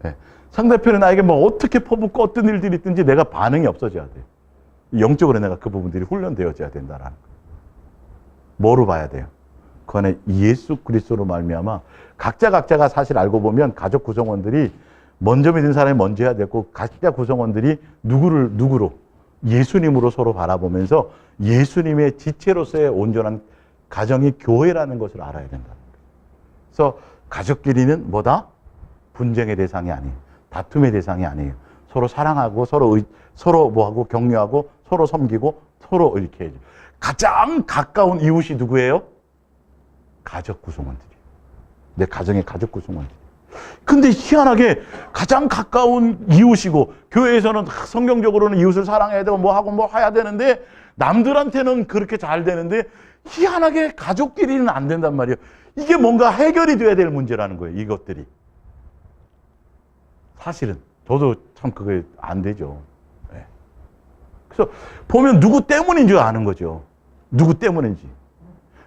네. 상대편은 나에게 뭐 어떻게 퍼붓고 어떤 일들이 있든지 내가 반응이 없어져야 돼요. 영적으로 내가 그 부분들이 훈련되어져야 된다라는 거예요. 뭐로 봐야 돼요? 그 안에 예수 그리스도로 말미암아 각자가 사실 알고 보면 가족 구성원들이 먼저 믿은 사람이 먼저 해야 되고 각자 구성원들이 누구로 예수님으로 서로 바라보면서 예수님의 지체로서의 온전한 가정이 교회라는 것을 알아야 된다. 그래서 가족끼리는 뭐다? 분쟁의 대상이 아니에요. 다툼의 대상이 아니에요. 서로 사랑하고 서로 뭐하고 격려하고 서로 섬기고 서로 이렇게 해줘. 가장 가까운 이웃이 누구예요? 가족 구성원들이. 내 가정의 가족 구성원들이. 근데 희한하게 가장 가까운 이웃이고 교회에서는 성경적으로는 이웃을 사랑해야 되고 뭐 하고 뭐 해야 되는데 남들한테는 그렇게 잘 되는데 희한하게 가족끼리는 안 된단 말이에요. 이게 뭔가 해결이 돼야 될 문제라는 거예요. 이것들이. 사실은 저도 참 그게 안 되죠. 네. 그래서 보면 누구 때문인 줄 아는 거죠. 누구 때문인지.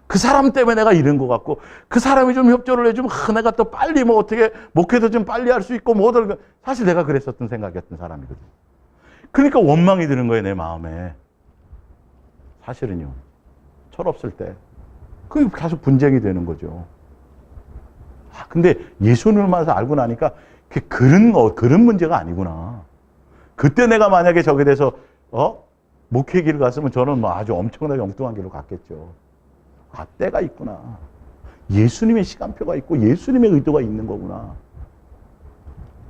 그 사람 때문에 내가 이런 것 같고 그 사람이 좀 협조를 해주면 내가 또 빨리 뭐 어떻게 목회도 좀 빨리 할 수 있고 뭐든 사실 내가 그랬었던 생각이었던 사람이거든요. 그러니까 원망이 드는 거예요. 내 마음에. 사실은요. 철없을 때. 그게 계속 분쟁이 되는 거죠. 근데 예수님을 만나서 알고 나니까 그런 문제가 아니구나. 그때 내가 만약에 저게 돼서 목회 길을 갔으면 저는 뭐 아주 엄청나게 엉뚱한 길로 갔겠죠. 때가 있구나. 예수님의 시간표가 있고 예수님의 의도가 있는 거구나.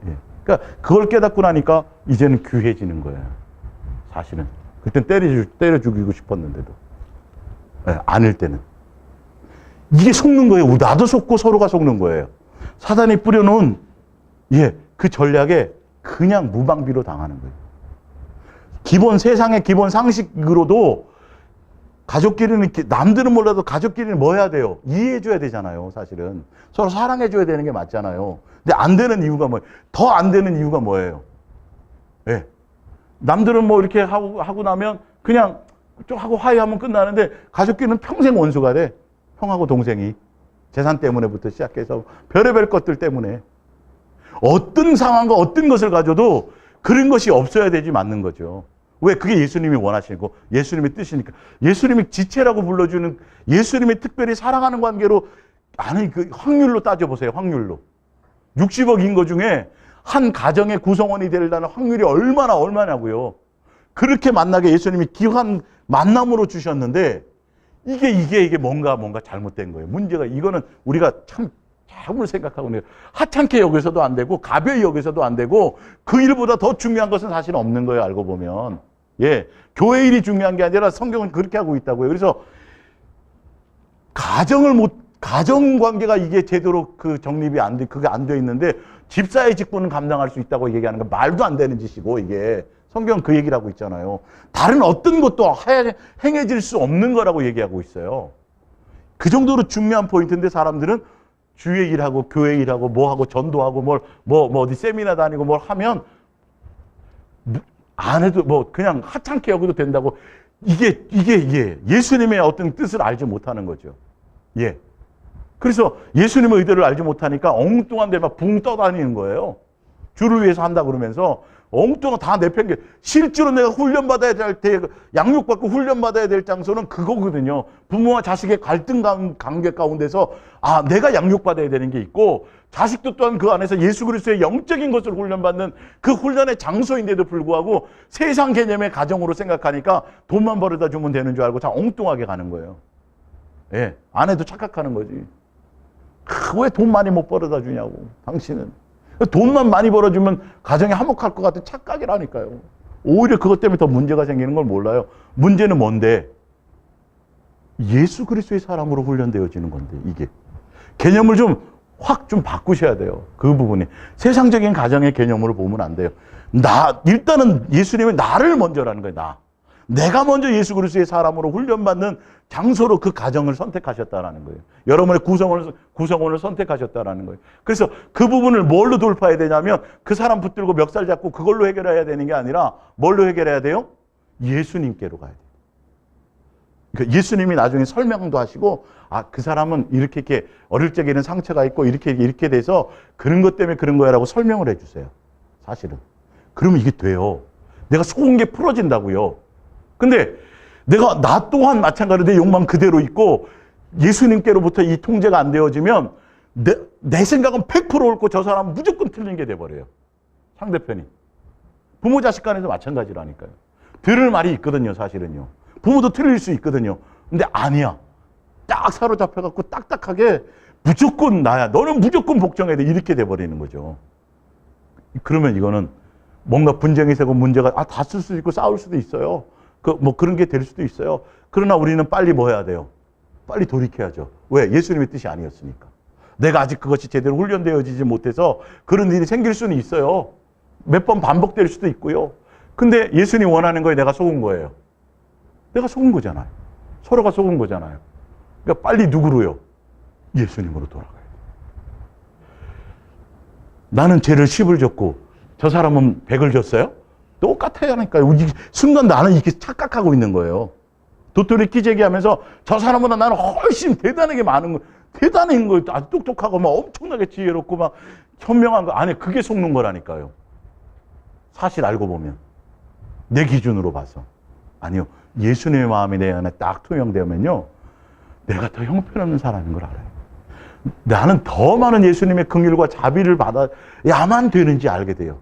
예. 그러니까 그러니까 그걸 깨닫고 나니까 이제는 귀해지는 거예요. 사실은. 그땐 때려 죽이고 싶었는데도. 네, 아닐 때는. 이게 속는 거예요. 나도 속고 서로가 속는 거예요. 사단이 뿌려놓은 그 전략에 그냥 무방비로 당하는 거예요. 세상의 기본 상식으로도 가족끼리는, 남들은 몰라도 가족끼리는 뭐 해야 돼요? 이해해줘야 되잖아요, 사실은. 서로 사랑해줘야 되는 게 맞잖아요. 근데 안 되는 이유가 뭐예요? 더 안 되는 이유가 뭐예요? 예. 남들은 뭐 이렇게 하고 나면 그냥 좀 하고 화해하면 끝나는데 가족끼리는 평생 원수가 돼. 형하고 동생이. 재산 때문에부터 시작해서 별의별 것들 때문에. 어떤 상황과 어떤 것을 가져도 그런 것이 없어야 되지 맞는 거죠. 왜? 그게 예수님이 원하시고 예수님의 뜻이니까. 예수님이 지체라고 불러주는, 예수님이 특별히 사랑하는 관계로, 아니 그 확률로 따져보세요. 확률로. 60억 인구 중에 한 가정의 구성원이 되려는 확률이 얼마냐고요. 그렇게 만나게 예수님이 귀한 만남으로 주셨는데 이게 뭔가 잘못된 거예요. 문제가, 이거는 우리가 참을 생각하고 있는, 하찮게 여기서도 안 되고 가벼이 여기서도 안 되고 그 일보다 더 중요한 것은 사실 없는 거예요. 알고 보면. 교회 일이 중요한 게 아니라 성경은 그렇게 하고 있다고요. 그래서 가정 관계가 이게 제대로 그 정립이 그게 안 돼 있는데 집사의 직분은 감당할 수 있다고 얘기하는 건 말도 안 되는 짓이고, 이게 성경은 그 얘기를 하고 있잖아요. 다른 어떤 것도 행해질 수 없는 거라고 얘기하고 있어요. 그 정도로 중요한 포인트인데 사람들은 주의 일하고 교회 일하고 뭐하고 전도하고 어디 세미나 다니고 뭘 하면 안 해도 그냥 하찮게 여기도 된다고. 이게 예수님의 어떤 뜻을 알지 못하는 거죠. 그래서 예수님의 의도를 알지 못하니까 엉뚱한 데 막 붕 떠다니는 거예요. 주를 위해서 한다 그러면서 엉뚱한 다 내팽개. 실제로 내가 훈련받아야 될 때, 양육받고 훈련받아야 될 장소는 그거거든요. 부모와 자식의 갈등 관계 가운데서 내가 양육받아야 되는 게 있고, 자식도 또한 그 안에서 예수 그리스도의 영적인 것을 훈련받는 그 훈련의 장소인데도 불구하고 세상 개념의 가정으로 생각하니까 돈만 벌어다 주면 되는 줄 알고 다 엉뚱하게 가는 거예요. 아내도 착각하는 거지. 왜 돈 많이 못 벌어다 주냐고, 당신은. 돈만 많이 벌어주면 가정이 화목할 것 같은 착각이라니까요. 오히려 그것 때문에 더 문제가 생기는 걸 몰라요. 문제는 뭔데? 예수 그리스도의 사람으로 훈련되어지는 건데, 이게. 개념을 확 바꾸셔야 돼요. 그 부분이. 세상적인 가정의 개념으로 보면 안 돼요. 일단은 예수님은 나를 먼저라는 거예요, 내가 먼저 예수 그리스도의 사람으로 훈련받는 장소로 그 가정을 선택하셨다라는 거예요. 여러분의 구성원을 선택하셨다라는 거예요. 그래서 그 부분을 뭘로 돌파해야 되냐면 그 사람 붙들고 멱살 잡고 그걸로 해결해야 되는 게 아니라 뭘로 해결해야 돼요? 예수님께로 가야 돼요. 그러니까 예수님이 나중에 설명도 하시고 그 사람은 이렇게 어릴 적에는 상처가 있고 이렇게 돼서 그런 것 때문에 그런 거야라고 설명을 해주세요. 사실은. 그러면 이게 돼요. 내가 속은 게 풀어진다고요. 근데 나 또한 마찬가지로 내 욕망 그대로 있고 예수님께로부터 이 통제가 안 되어지면 내 생각은 100% 옳고 저 사람은 무조건 틀린 게 돼버려요. 상대편이. 부모 자식 간에도 마찬가지라니까요. 들을 말이 있거든요, 사실은요. 부모도 틀릴 수 있거든요. 근데 아니야. 딱 사로잡혀갖고 딱딱하게 무조건 나야. 너는 무조건 복종해야 돼. 이렇게 돼버리는 거죠. 그러면 이거는 뭔가 분쟁이 생기고 문제가 다쓸 수도 있고 싸울 수도 있어요. 그런 게 될 수도 있어요. 그러나 우리는 빨리 뭐 해야 돼요? 빨리 돌이켜야죠. 왜? 예수님의 뜻이 아니었으니까. 내가 아직 그것이 제대로 훈련되어지지 못해서 그런 일이 생길 수는 있어요. 몇 번 반복될 수도 있고요. 근데 예수님 원하는 거에 내가 속은 거예요. 내가 속은 거잖아요. 서로가 속은 거잖아요. 그러니까 빨리 누구로요? 예수님으로 돌아가요. 나는 죄를 10을 졌고 저 사람은 100을 졌어요? 똑같아야 하니까요. 순간 나는 이렇게 착각하고 있는 거예요. 도토리 키재기하면서 저 사람보다 나는 훨씬 대단하게 많은 거, 대단한 거, 아주 똑똑하고 막 엄청나게 지혜롭고 막 현명한 거. 아니, 그게 속는 거라니까요. 사실 알고 보면. 내 기준으로 봐서. 아니요. 예수님의 마음이 내 안에 딱 투영되면요. 내가 더 형편없는 사람인 걸 알아요. 나는 더 많은 예수님의 긍휼과 자비를 받아야만 되는지 알게 돼요.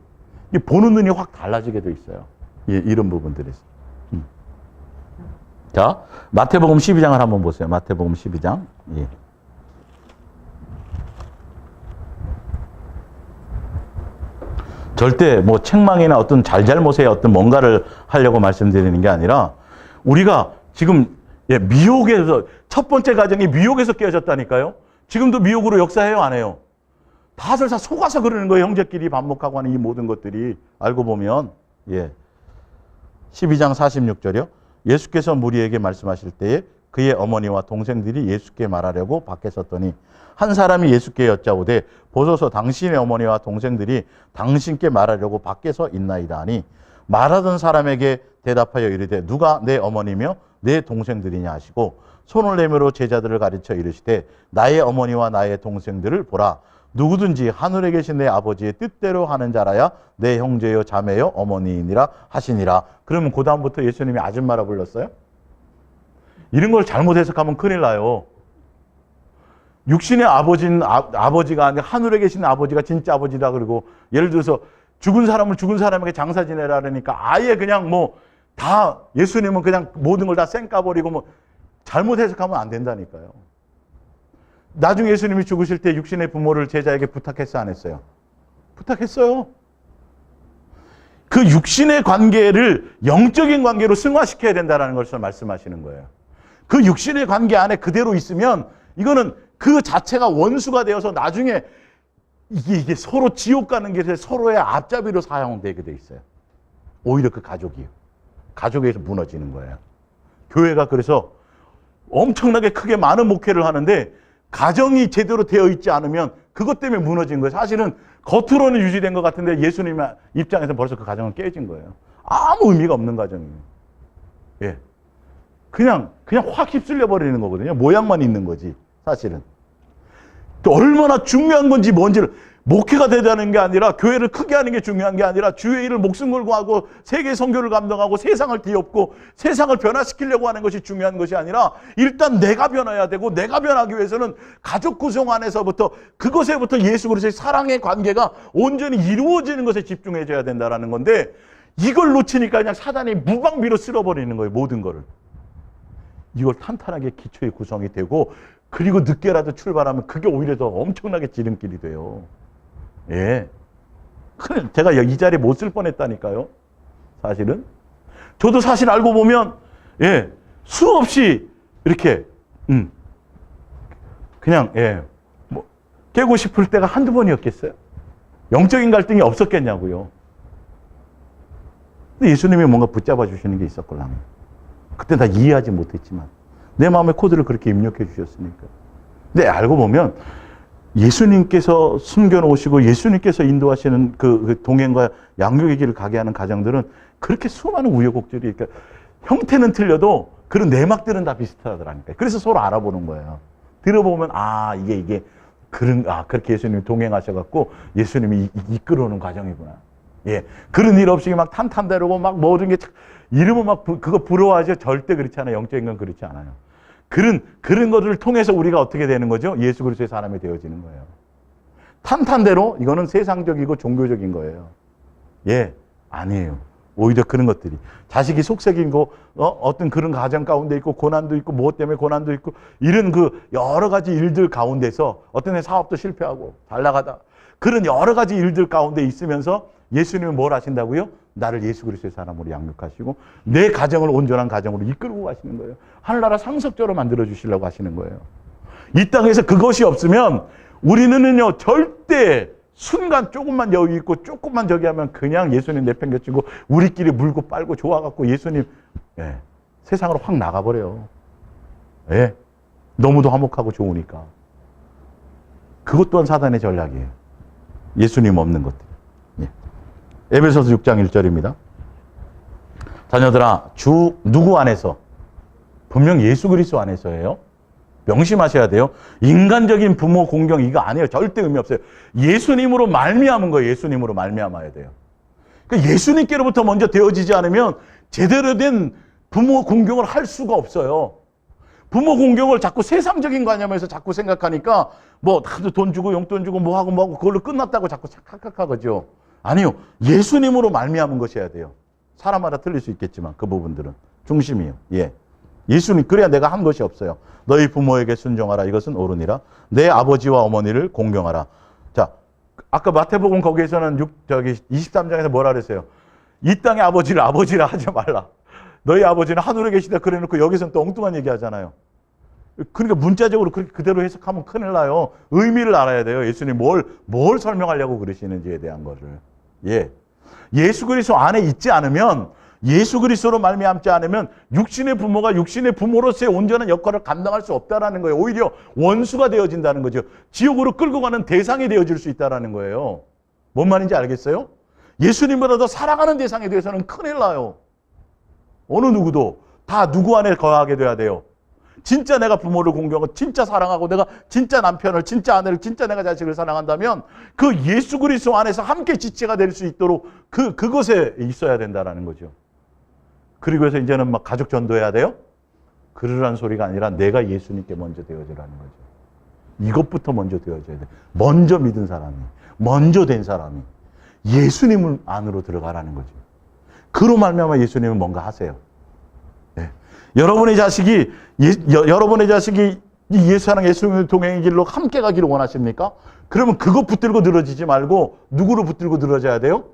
보는 눈이 확 달라지게 돼 있어요. 이런 부분들에서. 자, 마태복음 12장을 한번 보세요. 마태복음 12장. 절대 뭐 책망이나 어떤 잘잘못에 어떤 뭔가를 하려고 말씀드리는 게 아니라 우리가 지금 미혹에서 첫 번째 가정이 미혹에서 깨어졌다니까요. 지금도 미혹으로 역사해요, 안 해요? 다들 다 속아서 그러는 거예요. 형제끼리 반목하고 하는 이 모든 것들이 알고 보면 12장 46절이요. 예수께서 무리에게 말씀하실 때에 그의 어머니와 동생들이 예수께 말하려고 밖에 섰더니 한 사람이 예수께 여짜오되 보소서 당신의 어머니와 동생들이 당신께 말하려고 밖에서 있나이다 하니 말하던 사람에게 대답하여 이르되 누가 내 어머니며 내 동생들이냐 하시고 손을 내밀어 제자들을 가르쳐 이르시되 나의 어머니와 나의 동생들을 보라. 누구든지 하늘에 계신 내 아버지의 뜻대로 하는 자라야 내 형제요 자매요 어머니이니라 하시니라. 그러면 그 다음부터 예수님이 아줌마라 불렀어요? 이런 걸 잘못 해석하면 큰일 나요. 육신의 아버지는 아버지가 아니라 하늘에 계신 아버지가 진짜 아버지다. 그러고 예를 들어서 죽은 사람을 죽은 사람에게 장사 지내라 그러니까 아예 그냥 뭐 다 예수님은 그냥 모든 걸 다 쌩까버리고 뭐 잘못 해석하면 안 된다니까요. 나중에 예수님이 죽으실 때 육신의 부모를 제자에게 부탁했어, 안 했어요? 부탁했어요. 그 육신의 관계를 영적인 관계로 승화시켜야 된다는 것을 말씀하시는 거예요. 그 육신의 관계 안에 그대로 있으면 이거는 그 자체가 원수가 되어서 나중에 이게 서로 지옥 가는 길에 서로의 앞잡이로 사용되게 돼 있어요. 오히려 그 가족에서 무너지는 거예요. 교회가 그래서 엄청나게 크게 많은 목회를 하는데 가정이 제대로 되어 있지 않으면 그것 때문에 무너진 거예요. 사실은 겉으로는 유지된 것 같은데 예수님 입장에서 벌써 그 가정은 깨진 거예요. 아무 의미가 없는 가정이에요. 그냥 확 휩쓸려 버리는 거거든요. 모양만 있는 거지, 사실은. 또 얼마나 중요한 건지 뭔지를, 목회가 되자는 게 아니라 교회를 크게 하는 게 중요한 게 아니라 주의 일을 목숨 걸고 하고 세계 선교를 감당하고 세상을 뒤엎고 세상을 변화시키려고 하는 것이 중요한 것이 아니라 일단 내가 변해야 되고 내가 변하기 위해서는 가족 구성 안에서부터 그것에부터 예수 그리스도의 사랑의 관계가 온전히 이루어지는 것에 집중해줘야 된다는 건데 이걸 놓치니까 그냥 사단이 무방비로 쓸어버리는 거예요. 모든 거를. 이걸 탄탄하게 기초의 구성이 되고 그리고 늦게라도 출발하면 그게 오히려 더 엄청나게 지름길이 돼요. 제가 이 자리에 못 쓸 뻔했다니까요. 사실은. 저도 사실 알고 보면 수없이 이렇게 그냥 뭐 깨고 싶을 때가 한두 번이었겠어요? 영적인 갈등이 없었겠냐고요. 근데 예수님이 뭔가 붙잡아 주시는 게 있었걸랑. 그때 다 이해하지 못했지만 내 마음의 코드를 그렇게 입력해 주셨으니까. 근데 알고 보면 예수님께서 숨겨놓으시고 예수님께서 인도하시는 그 동행과 양육의 길을 가게 하는 가정들은 그렇게 수많은 우여곡절이, 그러니까 형태는 틀려도 그런 내막들은 다 비슷하더라니까요. 그래서 서로 알아보는 거예요. 들어보면 이게 그렇게 예수님이 동행하셔갖고 예수님이 이끌어오는 과정이구나. 그런 일 없이 막 탄탄대로고 막 모든 게 이러면 막 그거 부러워하죠. 절대 그렇지 않아요. 영적인 건 그렇지 않아요. 그런 것을 통해서 우리가 어떻게 되는 거죠? 예수 그리스도의 사람이 되어지는 거예요. 탄탄대로 이거는 세상적이고 종교적인 거예요. 아니에요. 오히려 그런 것들이 자식이 속썩이고 어떤 그런 가정 가운데 있고 고난도 있고 무엇 때문에 고난도 있고 이런 그 여러 가지 일들 가운데서 어떤 애 사업도 실패하고 잘 나가다 그런 여러 가지 일들 가운데 있으면서 예수님은 뭘 하신다고요? 나를 예수 그리스도의 사람으로 양육하시고 내 가정을 온전한 가정으로 이끌고 가시는 거예요. 하늘나라 상속자로 만들어 주시려고 하시는 거예요. 이 땅에서 그것이 없으면 우리는요 절대 순간 조금만 여기 있고 조금만 저기 하면 그냥 예수님 내팽개치고 우리끼리 물고 빨고 좋아갖고 예수님 세상으로 확 나가버려요. 너무도 화목하고 좋으니까. 그것 또한 사단의 전략이에요. 예수님 없는 것들. 에베소서 6장 1절입니다. 자녀들아 주 누구 안에서? 분명 예수 그리스도 안에서예요. 명심하셔야 돼요. 인간적인 부모 공경 이거 아니에요. 절대 의미 없어요. 예수님으로 말미암은 거예요. 예수님으로 말미암아야 돼요. 그러니까 예수님께로부터 먼저 되어지지 않으면 제대로 된 부모 공경을 할 수가 없어요. 부모 공경을 자꾸 세상적인 관념에서 자꾸 생각하니까 뭐 다들 돈 주고 용돈 주고 뭐 하고 그걸로 끝났다고 자꾸 착각하죠. 아니요. 예수님으로 말미암은 것이어야 돼요. 사람마다 틀릴 수 있겠지만 그 부분들은 중심이에요. 예수님 그래야 내가 한 것이 없어요. 너희 부모에게 순종하라. 이것은 옳으니라. 내 아버지와 어머니를 공경하라. 자, 아까 마태복음 거기에서는 23장에서 뭐라 그랬어요? 이 땅의 아버지를 아버지라 하지 말라. 너희 아버지는 하늘에 계시다 그래놓고 여기서는 또 엉뚱한 얘기 하잖아요. 그러니까 문자적으로 그렇게 그대로 해석하면 큰일 나요. 의미를 알아야 돼요. 예수님 뭘 설명하려고 그러시는지에 대한 거를. 예. 예수 그리스도 안에 있지 않으면, 예수 그리스도로 말미암지 않으면 육신의 부모가 육신의 부모로서의 온전한 역할을 감당할 수 없다라는 거예요. 오히려 원수가 되어진다는 거죠. 지옥으로 끌고 가는 대상이 되어질 수 있다라는 거예요. 뭔 말인지 알겠어요? 예수님보다 더 사랑하는 대상에 대해서는 큰일 나요. 어느 누구도 다 누구 안에 거하게 돼야 돼요. 진짜 내가 부모를 공경하고 진짜 사랑하고 내가 진짜 남편을, 진짜 아내를, 진짜 내가 자식을 사랑한다면 그 예수 그리스도 안에서 함께 지체가 될 수 있도록 그것에 있어야 된다는 거죠. 그리고 해서 이제는 막 가족 전도해야 돼요? 그러라는 소리가 아니라 내가 예수님께 먼저 되어지라는 거죠. 이것부터 먼저 되어져야 돼. 먼저 믿은 사람이, 먼저 된 사람이 예수님을 안으로 들어가라는 거죠. 그로 말미암아 예수님은 뭔가 하세요. 네. 여러분의 자식이 이 예수랑 예수님의 동행의 길로 함께 가기를 원하십니까? 그러면 그것 붙들고 늘어지지 말고 누구로 붙들고 늘어져야 돼요?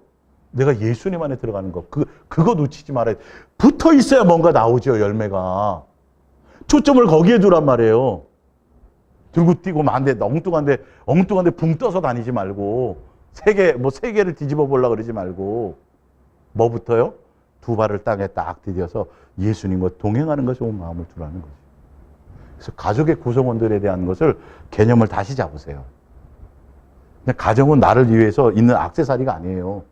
내가 예수님 안에 들어가는 거. 그거 놓치지 말아야 돼. 붙어 있어야 뭔가 나오죠, 열매가. 초점을 거기에 두란 말이에요. 들고 뛰고 만데 엉뚱한데 붕 떠서 다니지 말고 세계를 뒤집어 보려고 그러지 말고 뭐부터요? 두 발을 땅에 딱 디뎌서 예수님과 동행하는 것에 온 마음을 두라는 거죠. 그래서 가족의 구성원들에 대한 것을 개념을 다시 잡으세요. 그냥 가정은 나를 위해서 있는 액세서리가 아니에요.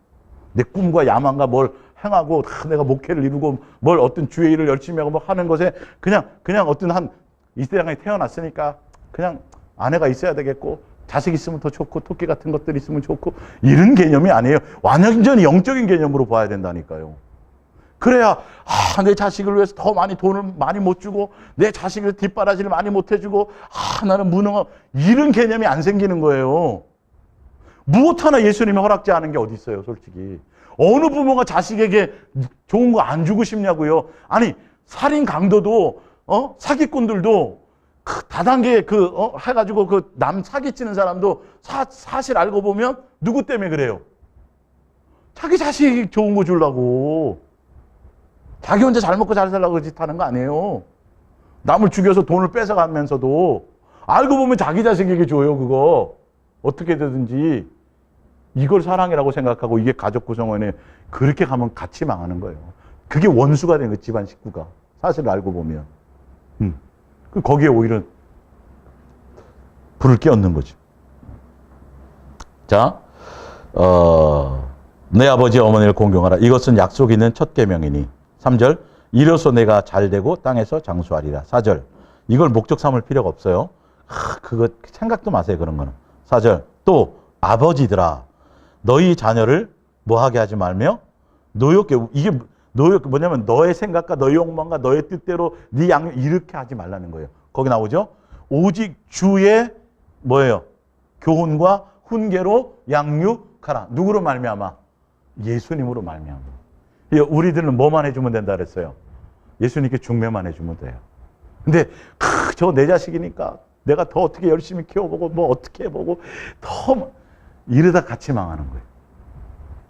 내 꿈과 야망과 뭘 행하고 내가 목회를 이루고 뭘 어떤 주의 일을 열심히 하고 뭐 하는 것에 그냥 어떤 이 세상에 태어났으니까 그냥 아내가 있어야 되겠고 자식 있으면 더 좋고 토끼 같은 것들 있으면 좋고 이런 개념이 아니에요. 완전히 영적인 개념으로 봐야 된다니까요. 그래야 내 자식을 위해서 더 많이 돈을 많이 못 주고 내 자식을 뒷바라지를 많이 못 해주고 나는 무능한 이런 개념이 안 생기는 거예요. 무엇 하나 예수님이 허락지 않은 게 어디 있어요, 솔직히. 어느 부모가 자식에게 좋은 거 안 주고 싶냐고요. 아니 살인 강도도 사기꾼들도 다단계 해가지고 남 사기치는 사람도 사실 알고 보면 누구 때문에 그래요? 자기 자식 좋은 거 주려고. 자기 혼자 잘 먹고 잘 살라고 그 짓 하는 거 아니에요. 남을 죽여서 돈을 뺏어가면서도 알고 보면 자기 자식에게 줘요, 그거. 어떻게 되든지. 이걸 사랑이라고 생각하고 이게 가족 구성원에 그렇게 가면 같이 망하는 거예요. 그게 원수가 되는 거예요, 집안 식구가. 사실 알고 보면. 거기에 오히려 불을 끼얹는 거죠. 자, 내 아버지 어머니를 공경하라. 이것은 약속 있는 첫 계명이니. 3절, 이로써 내가 잘되고 땅에서 장수하리라. 4절, 이걸 목적 삼을 필요가 없어요. 그거 생각도 마세요, 그런 거는. 4절, 또 아버지들아 너희 자녀를 뭐하게 하지 말며 노엽게. 이게 노엽게 뭐냐면 너의 생각과 너의 욕망과 너의 뜻대로 네 양육 이렇게 하지 말라는 거예요. 거기 나오죠. 오직 주의 뭐예요? 교훈과 훈계로 양육하라. 누구로 말미암아? 예수님으로 말미암아. 우리들은 뭐만 해주면 된다 그랬어요? 예수님께 중매만 해주면 돼요. 근데 저 내 자식이니까 내가 더 어떻게 열심히 키워보고 뭐 어떻게 해보고 더 이러다 같이 망하는 거예요.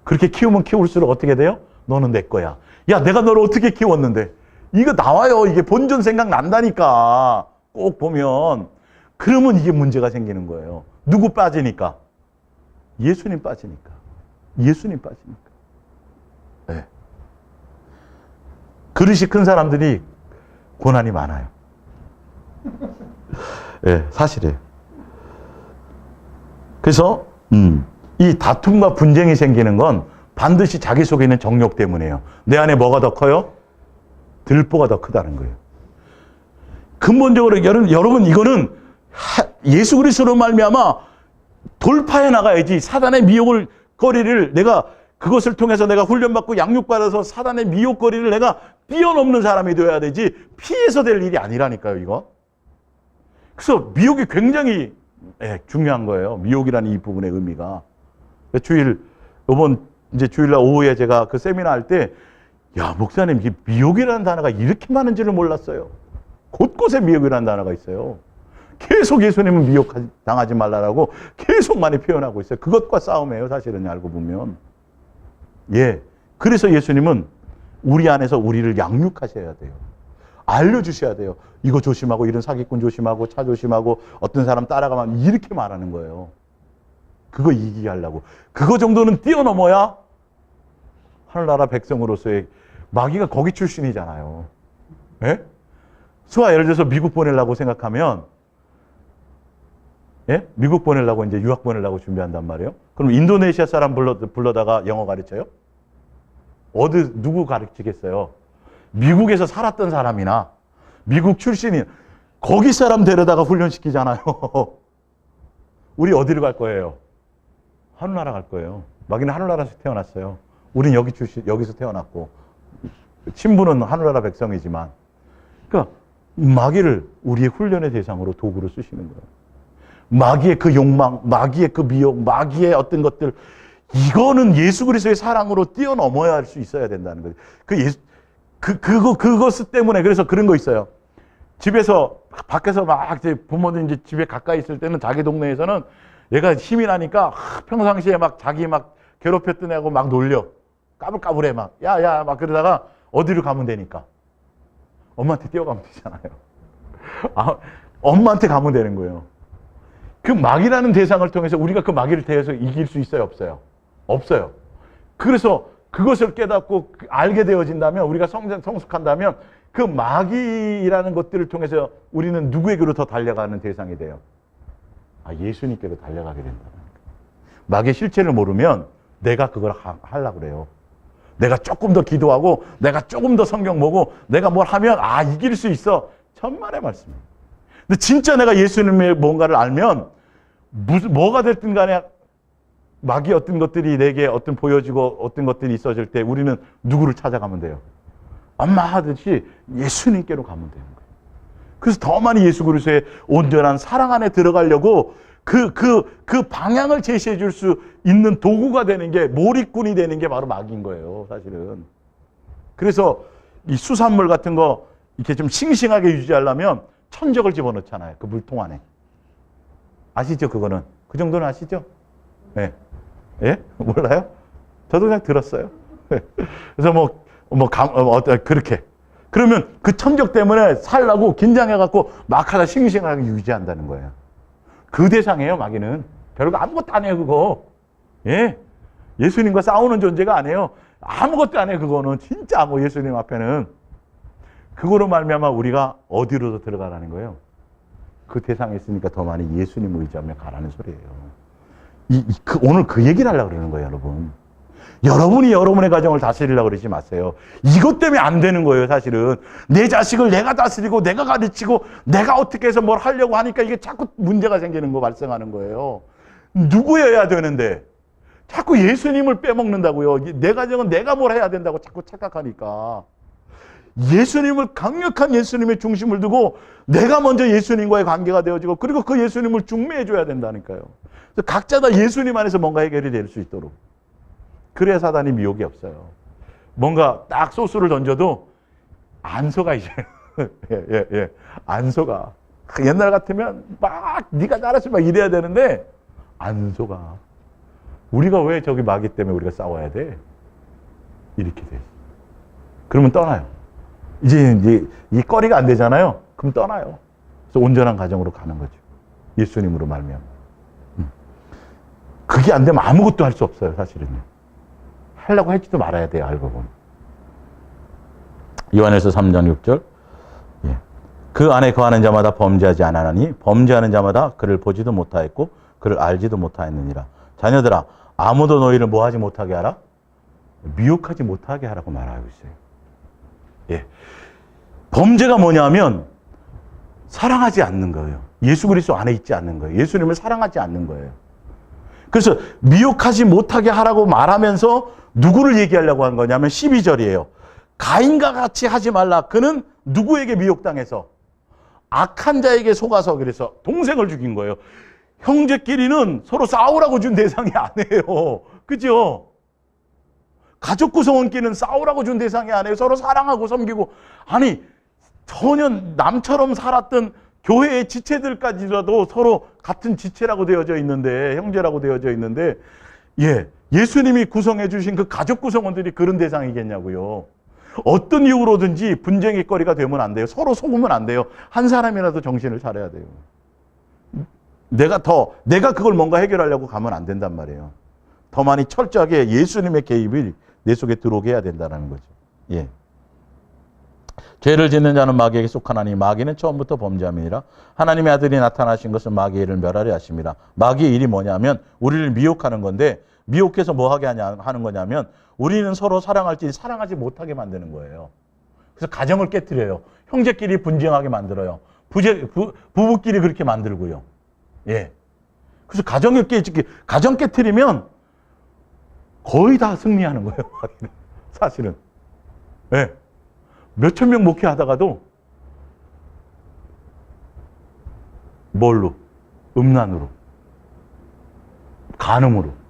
그렇게 키우면 키울수록 어떻게 돼요? 너는 내 거야. 야, 내가 너를 어떻게 키웠는데? 이거 나와요. 이게 본전 생각 난다니까. 꼭 보면. 그러면 이게 문제가 생기는 거예요. 누구 빠지니까? 예수님 빠지니까. 예수님 빠지니까. 네. 그릇이 큰 사람들이 고난이 많아요. 네, 사실이에요. 그래서 이 다툼과 분쟁이 생기는 건 반드시 자기 속에 있는 정욕 때문이에요. 내 안에 뭐가 더 커요? 들보가 더 크다는 거예요. 근본적으로 여러분 이거는 예수 그리스도로 말미암아 돌파해 나가야지. 사단의 미혹거리를 내가 그것을 통해서 내가 훈련받고 양육받아서 사단의 미혹거리를 내가 뛰어넘는 사람이 되어야 되지 피해서 될 일이 아니라니까요, 이거. 그래서 미혹이 굉장히 중요한 거예요. 미혹이라는 이 부분의 의미가. 이번 이제 주일날 오후에 제가 그 세미나 할 때, 야, 목사님, 이게 미혹이라는 단어가 이렇게 많은지를 몰랐어요. 곳곳에 미혹이라는 단어가 있어요. 계속 예수님은 미혹당하지 말라라고 계속 많이 표현하고 있어요. 그것과 싸움이에요, 사실은 알고 보면. 예. 그래서 예수님은 우리 안에서 우리를 양육하셔야 돼요. 알려주셔야 돼요. 이거 조심하고, 이런 사기꾼 조심하고, 차 조심하고, 어떤 사람 따라가면 이렇게 말하는 거예요. 그거 이기게 하려고. 그거 정도는 뛰어넘어야 하늘나라 백성으로서의, 마귀가 거기 출신이잖아요. 예? 수아 예를 들어서 미국 보내려고 생각하면, 예? 미국 보내려고 이제 유학 보내려고 준비한단 말이에요. 그럼 인도네시아 사람 불러다가 영어 가르쳐요? 누구 가르치겠어요? 미국에서 살았던 사람이나 미국 출신인 거기 사람 데려다가 훈련시키잖아요. 우리 어디로 갈 거예요? 하늘나라 갈 거예요. 마귀는 하늘나라에서 태어났어요. 우린 여기서 태어났고 친부는 하늘나라 백성이지만, 그러니까 마귀를 우리의 훈련의 대상으로 도구로 쓰시는 거예요. 마귀의 그 욕망, 마귀의 그 미혹, 마귀의 어떤 것들, 이거는 예수 그리스도의 사랑으로 뛰어넘어야 할 수 있어야 된다는 거예요. 그것 때문에, 그래서 그런 거 있어요. 집에서, 밖에서 막 이제 부모님 이제 집에 가까이 있을 때는 자기 동네에서는 얘가 힘이 나니까 평상시에 막 자기 막 괴롭혔던 애하고 막 놀려. 까불까불해 막. 야, 막 그러다가 어디로 가면 되니까. 엄마한테 뛰어가면 되잖아요. 엄마한테 가면 되는 거예요. 그 마귀라는 대상을 통해서 우리가 그 마귀를 대해서 이길 수 있어요, 없어요? 없어요. 그래서 그것을 깨닫고 알게 되어진다면, 우리가 성숙한다면 그 마귀라는 것들을 통해서 우리는 누구에게로 더 달려가는 대상이 돼요? 예수님께로 달려가게 된다는 거예요. 마귀의 실체를 모르면 내가 그걸 하려고 그래요. 내가 조금 더 기도하고, 내가 조금 더 성경 보고, 내가 뭘 하면 이길 수 있어. 천만의 말씀이에요. 근데 진짜 내가 예수님의 뭔가를 알면 뭐가 됐든 간에 마귀 어떤 것들이 내게 어떤 보여지고 어떤 것들이 있어질 때 우리는 누구를 찾아가면 돼요? 엄마 하듯이 예수님께로 가면 되는 거예요. 그래서 더 많이 예수 그리스도의 온전한 사랑 안에 들어가려고 그 방향을 제시해 줄 수 있는 도구가 되는 게, 몰입꾼이 되는 게 바로 마귀인 거예요, 사실은. 그래서 이 수산물 같은 거 이렇게 좀 싱싱하게 유지하려면 천적을 집어넣잖아요, 그 물통 안에. 아시죠, 그거는? 그 정도는 아시죠? 네. 예? 몰라요? 저도 그냥 들었어요. 그래서 그렇게. 그러면 그 천적 때문에 살라고 긴장해갖고 막 하다 싱싱하게 유지한다는 거예요. 그 대상이에요, 마귀는. 별거 아무것도 안 해요, 그거. 예? 예수님과 싸우는 존재가 아니에요. 아무것도 안 해요, 그거는. 진짜 예수님 앞에는. 그거로 말미암아 우리가 어디로 들어가라는 거예요? 그 대상에 있으니까 더 많이 예수님 의지하며 가라는 소리예요. 오늘 그 얘기를 하려고 그러는 거예요, 여러분. 여러분이 여러분의 가정을 다스리려고 그러지 마세요. 이것 때문에 안 되는 거예요, 사실은. 내 자식을 내가 다스리고 내가 가르치고 내가 어떻게 해서 뭘 하려고 하니까 이게 자꾸 문제가 생기는 거, 발생하는 거예요. 누구여야 되는데 자꾸 예수님을 빼먹는다고요. 내 가정은 내가 뭘 해야 된다고 자꾸 착각하니까. 예수님을, 강력한 예수님의 중심을 두고 내가 먼저 예수님과의 관계가 되어지고, 그리고 그 예수님을 중매해 줘야 된다니까요. 그래서 각자 다 예수님 안에서 뭔가 해결이 될 수 있도록. 그래야 사단이 미혹이 없어요. 뭔가 딱 소스를 던져도 안 속아, 이제. 예. 안 속아. 옛날 같으면 막 네가 잘했어 막 이래야 되는데 안 속아. 우리가 왜 저기 마귀 때문에 우리가 싸워야 돼? 이렇게 돼. 그러면 떠나요. 이제 이 거리가 안 되잖아요. 그럼 떠나요. 그래서 온전한 가정으로 가는 거죠. 예수님으로 말미암아. 그게 안 되면 아무것도 할 수 없어요, 사실은요. 하려고 할지도 말아야 돼요, 알고 보면. 요한일서 3장 6절. 예. 그 안에 거하는 자마다 범죄하지 않았나니 범죄하는 자마다 그를 보지도 못하였고 그를 알지도 못하였느니라. 자녀들아, 아무도 너희를 뭐하지 못하게 하라? 미혹하지 못하게 하라고 말하고 있어요. 예. 범죄가 뭐냐면 사랑하지 않는 거예요. 예수 그리스도 안에 있지 않는 거예요. 예수님을 사랑하지 않는 거예요. 그래서 미혹하지 못하게 하라고 말하면서 누구를 얘기하려고 한 거냐면 12절이에요. 가인과 같이 하지 말라. 그는 누구에게 미혹당해서? 악한 자에게 속아서. 그래서 동생을 죽인 거예요. 형제끼리는 서로 싸우라고 준 대상이 아니에요. 그죠? 가족 구성원끼리는 싸우라고 준 대상이 아니에요. 서로 사랑하고 섬기고. 아니, 전혀 남처럼 살았던 교회의 지체들까지라도 서로 같은 지체라고 되어져 있는데, 형제라고 되어져 있는데, 예수님이 구성해 주신 그 가족 구성원들이 그런 대상이겠냐고요. 어떤 이유로든지 분쟁의 거리가 되면 안 돼요. 서로 속으면 안 돼요. 한 사람이라도 정신을 차려야 돼요. 내가 그걸 뭔가 해결하려고 가면 안 된단 말이에요. 더 많이 철저하게 예수님의 개입이 내 속에 들어오게 해야 된다는 거죠. 예. 죄를 짓는 자는 마귀에게 속하나니 마귀는 처음부터 범죄함이니라. 하나님의 아들이 나타나신 것은 마귀의 일을 멸하려 하심이라. 마귀의 일이 뭐냐면 우리를 미혹하는 건데, 미혹해서 뭐 하게 하는 거냐면 우리는 서로 사랑할지 사랑하지 못하게 만드는 거예요. 그래서 가정을 깨트려요. 형제끼리 분쟁하게 만들어요. 부부끼리 그렇게 만들고요. 예. 그래서 가정 깨트리면 거의 다 승리하는 거예요. 사실은. 예. 몇천 명 목회하다가도 뭘로? 음란으로. 간음으로.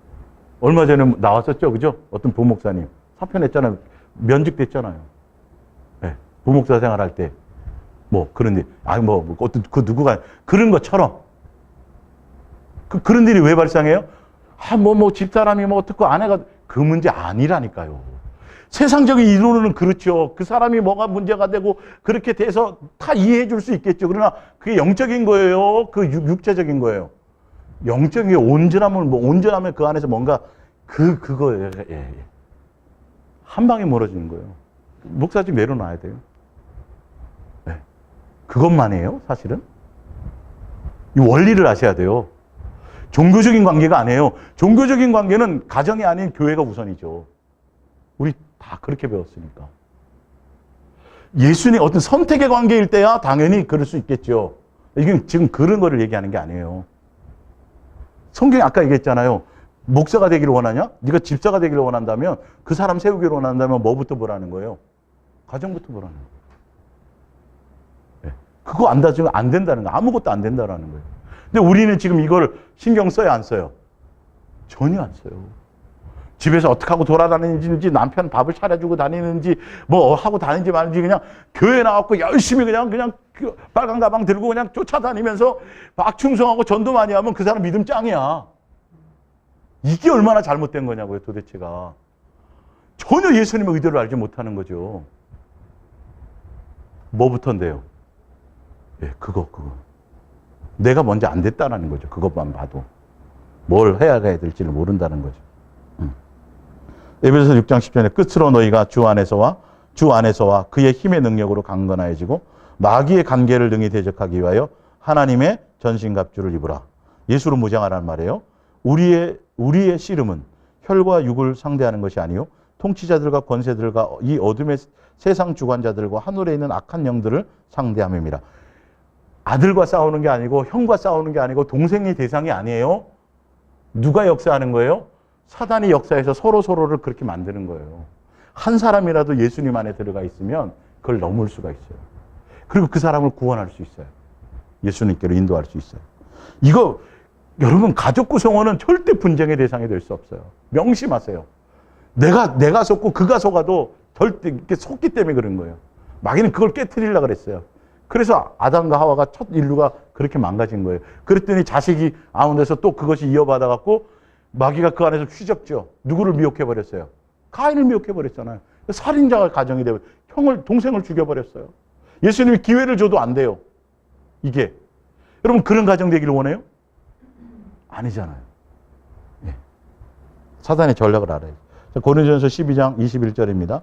얼마 전에 나왔었죠, 그죠? 어떤 부목사님 사표냈잖아요. 면직됐잖아요. 네, 부목사 생활할 때 그런데 어떤 그 누구가 그런 것처럼 그런 일이 왜 발생해요? 집사람이 어떻고 아내가 그 문제 아니라니까요. 세상적인 이론은 그렇죠. 그 사람이 뭐가 문제가 되고 그렇게 돼서 다 이해해 줄 수 있겠죠. 그러나 그게 영적인 거예요. 그 육체적인 거예요. 영적인 게 온전하면 그 안에서 뭔가 그거예요. 한 방에 멀어지는 거예요. 목사 좀 내려놔야 돼요. 네. 그것만이에요, 사실은. 이 원리를 아셔야 돼요. 종교적인 관계가 아니에요. 종교적인 관계는 가정이 아닌 교회가 우선이죠. 우리 다 그렇게 배웠으니까. 예수님 어떤 선택의 관계일 때야 당연히 그럴 수 있겠죠. 이게 지금 그런 거를 얘기하는 게 아니에요. 성경이 아까 얘기했잖아요. 목사가 되기를 원하냐? 네가 집사가 되기를 원한다면, 그 사람 세우기를 원한다면 뭐부터 보라는 거예요? 가정부터 보라는 거예요. 네. 그거 안 따지면 안 된다는 거예요. 아무것도 안 된다는 거예요. 근데 우리는 지금 이걸 신경 써요, 안 써요? 전혀 안 써요. 집에서 어떻게 하고 돌아다니는지, 남편 밥을 차려주고 다니는지, 뭐 하고 다니는지 말는지, 그냥 교회 나왔고 열심히 그냥 빨간 가방 들고 그냥 쫓아다니면서 막 충성하고 전도 많이 하면 그 사람 믿음 짱이야. 이게 얼마나 잘못된 거냐고요, 도대체가. 전혀 예수님의 의도를 알지 못하는 거죠. 뭐부터인데요? 예, 그거. 내가 먼저 안 됐다는 거죠. 그것만 봐도. 뭘 해야 될지를 모른다는 거죠. 에베소서 6장 10절에 끝으로 너희가 주 안에서와 그의 힘의 능력으로 강건하여지고 마귀의 관계를 능히 대적하기 위하여 하나님의 전신갑주를 입으라. 예수로 무장하라는 말이에요. 우리의 씨름은 혈과 육을 상대하는 것이 아니요 통치자들과 권세들과 이 어둠의 세상 주관자들과 하늘에 있는 악한 영들을 상대함입니다. 아들과 싸우는 게 아니고 형과 싸우는 게 아니고 동생의 대상이 아니에요. 누가 역사하는 거예요? 사단이 역사해서 서로를 그렇게 만드는 거예요. 한 사람이라도 예수님 안에 들어가 있으면 그걸 넘을 수가 있어요. 그리고 그 사람을 구원할 수 있어요. 예수님께로 인도할 수 있어요. 이거 여러분, 가족 구성원은 절대 분쟁의 대상이 될 수 없어요. 명심하세요. 내가 속고 그가 속아도 절대 이렇게 속기 때문에 그런 거예요. 마귀는 그걸 깨트리려고 그랬어요. 그래서 아담과 하와가 첫 인류가 그렇게 망가진 거예요. 그랬더니 자식이 아운데서 또 그것이 이어받아갖고 마귀가 그 안에서 휘젓죠. 누구를 미혹해버렸어요? 가인을 미혹해버렸잖아요. 살인자가 가정이 되고 동생을 죽여버렸어요. 예수님이 기회를 줘도 안 돼요. 이게. 여러분, 그런 가정 되기를 원해요? 아니잖아요. 예. 사단의 전략을 알아요. 고린도전서 12장 21절입니다.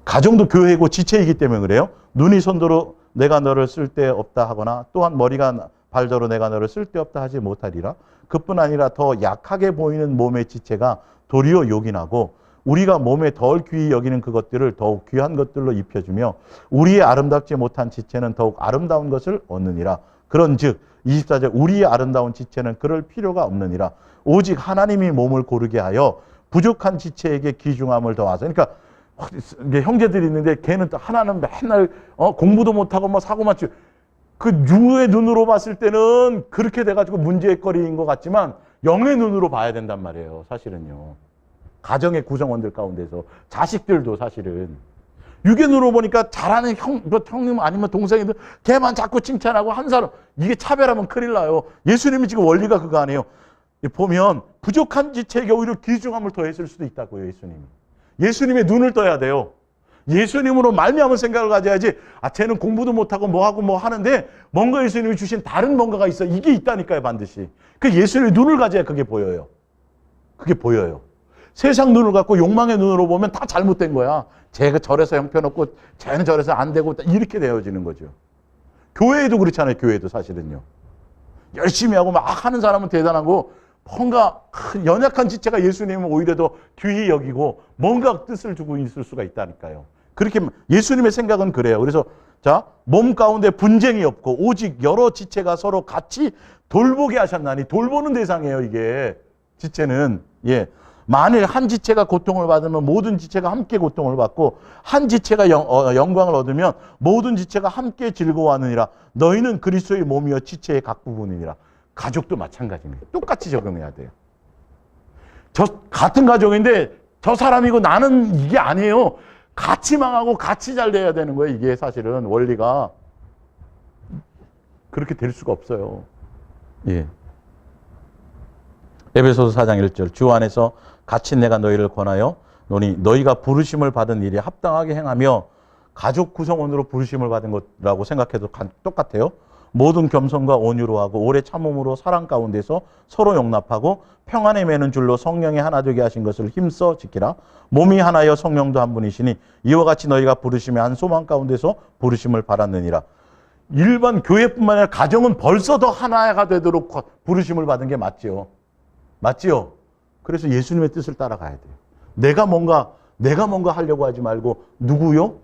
가정도 교회고 지체이기 때문에 그래요. 눈이 손도로 내가 너를 쓸데없다 하거나 또한 머리가 발도로 내가 너를 쓸데없다 하지 못하리라. 그뿐 아니라 더 약하게 보이는 몸의 지체가 도리어 요긴하고 우리가 몸에 덜 귀히 여기는 그것들을 더욱 귀한 것들로 입혀주며 우리의 아름답지 못한 지체는 더욱 아름다운 것을 얻느니라. 그런즉 24절 우리의 아름다운 지체는 그럴 필요가 없느니라. 오직 하나님이 몸을 고르게 하여 부족한 지체에게 귀중함을 더하사. 그러니까 형제들이 있는데 걔는 하나는 맨날 공부도 못하고 사고 맞지. 그 육의 눈으로 봤을 때는 그렇게 돼가지고 문제의 거리인 것 같지만 영의 눈으로 봐야 된단 말이에요. 사실은요. 가정의 구성원들 가운데서 자식들도 사실은 육의 눈으로 보니까 잘하는 형님 아니면 동생이든 걔만 자꾸 칭찬하고 한 사람, 이게 차별하면 큰일 나요. 예수님이 지금 원리가 그거 아니에요. 보면 부족한 지체에게 오히려 귀중함을 더했을 수도 있다고요. 예수님의 눈을 떠야 돼요. 예수님으로 말미암은 생각을 가져야지. 쟤는 공부도 못하고 뭐하고 뭐 하는데 뭔가 예수님이 주신 다른 뭔가가 있어. 이게 있다니까요. 반드시. 그 예수님의 눈을 가져야 그게 보여요. 그게 보여요. 세상 눈을 갖고 욕망의 눈으로 보면 다 잘못된 거야. 쟤가 저래서 형편없고 쟤는 저래서 안 되고 이렇게 되어지는 거죠. 교회에도 그렇잖아요. 교회도 사실은요. 열심히 하고 막 하는 사람은 대단하고 뭔가 연약한 지체가 예수님은 오히려 더 귀히 여기고 뭔가 뜻을 두고 있을 수가 있다니까요. 그렇게 예수님의 생각은 그래요. 그래서 자, 몸 가운데 분쟁이 없고 오직 여러 지체가 서로 같이 돌보게 하셨나니, 돌보는 대상이에요. 이게 지체는. 예. 만일 한 지체가 고통을 받으면 모든 지체가 함께 고통을 받고 한 지체가 영광을 얻으면 모든 지체가 함께 즐거워하느니라. 너희는 그리스도의 몸이여 지체의 각 부분이니라. 가족도 마찬가지입니다. 똑같이 적용해야 돼요. 같은 가족인데 저 사람이고 나는 이게 아니에요. 같이 망하고 같이 잘 돼야 되는 거예요. 이게 사실은 원리가. 그렇게 될 수가 없어요. 예. 에베소서 4장 1절 주 안에서 같이 내가 너희를 권하여 노니 너희가 부르심을 받은 일에 합당하게 행하며 가족 구성원으로 부르심을 받은 것라고 생각해도 똑같아요. 모든 겸손과 온유로 하고 오래 참음으로 사랑 가운데서 서로 용납하고 평안에 매는 줄로 성령이 하나 되게 하신 것을 힘써 지키라. 몸이 하나여 성령도 한 분이시니 이와 같이 너희가 부르심의 한 소망 가운데서 부르심을 받았느니라. 일반 교회뿐만 아니라 가정은 벌써 더 하나가 되도록 부르심을 받은 게 맞지요. 맞지요? 그래서 예수님의 뜻을 따라가야 돼요. 내가 뭔가 하려고 하지 말고 누구요?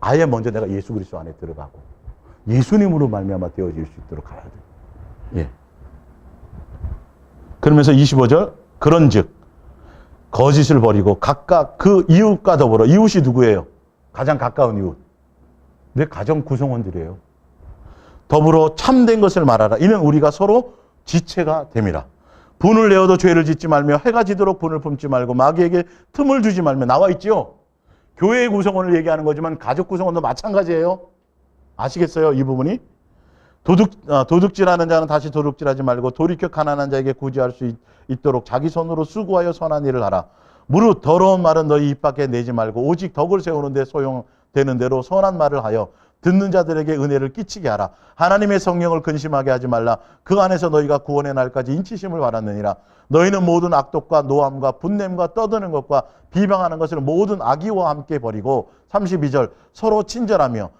아예 먼저 내가 예수 그리스도 안에 들어가고 예수님으로 말미암아 되어질 수 있도록 가야 돼요. 예. 그러면서 25절 그런즉 거짓을 버리고 각각 그 이웃과 더불어, 이웃이 누구예요? 가장 가까운 이웃. 내 가정 구성원들이에요. 더불어 참된 것을 말하라. 이는 우리가 서로 지체가 됨이라. 분을 내어도 죄를 짓지 말며 해가 지도록 분을 품지 말고 마귀에게 틈을 주지 말며. 나와 있지요? 교회의 구성원을 얘기하는 거지만 가족 구성원도 마찬가지예요. 아시겠어요? 이 부분이? 도둑질하는 자는 다시 도둑질하지 말고 돌이켜 가난한 자에게 구제할 수 있도록 자기 손으로 수고하여 선한 일을 하라. 무릇 더러운 말은 너희 입 밖에 내지 말고 오직 덕을 세우는 데 소용되는 대로 선한 말을 하여 듣는 자들에게 은혜를 끼치게 하라. 하나님의 성령을 근심하게 하지 말라. 그 안에서 너희가 구원의 날까지 인치심을 받았느니라. 너희는 모든 악독과 노함과 분냄과 떠드는 것과 비방하는 것을 모든 악의와 함께 버리고 32절 서로 친절하며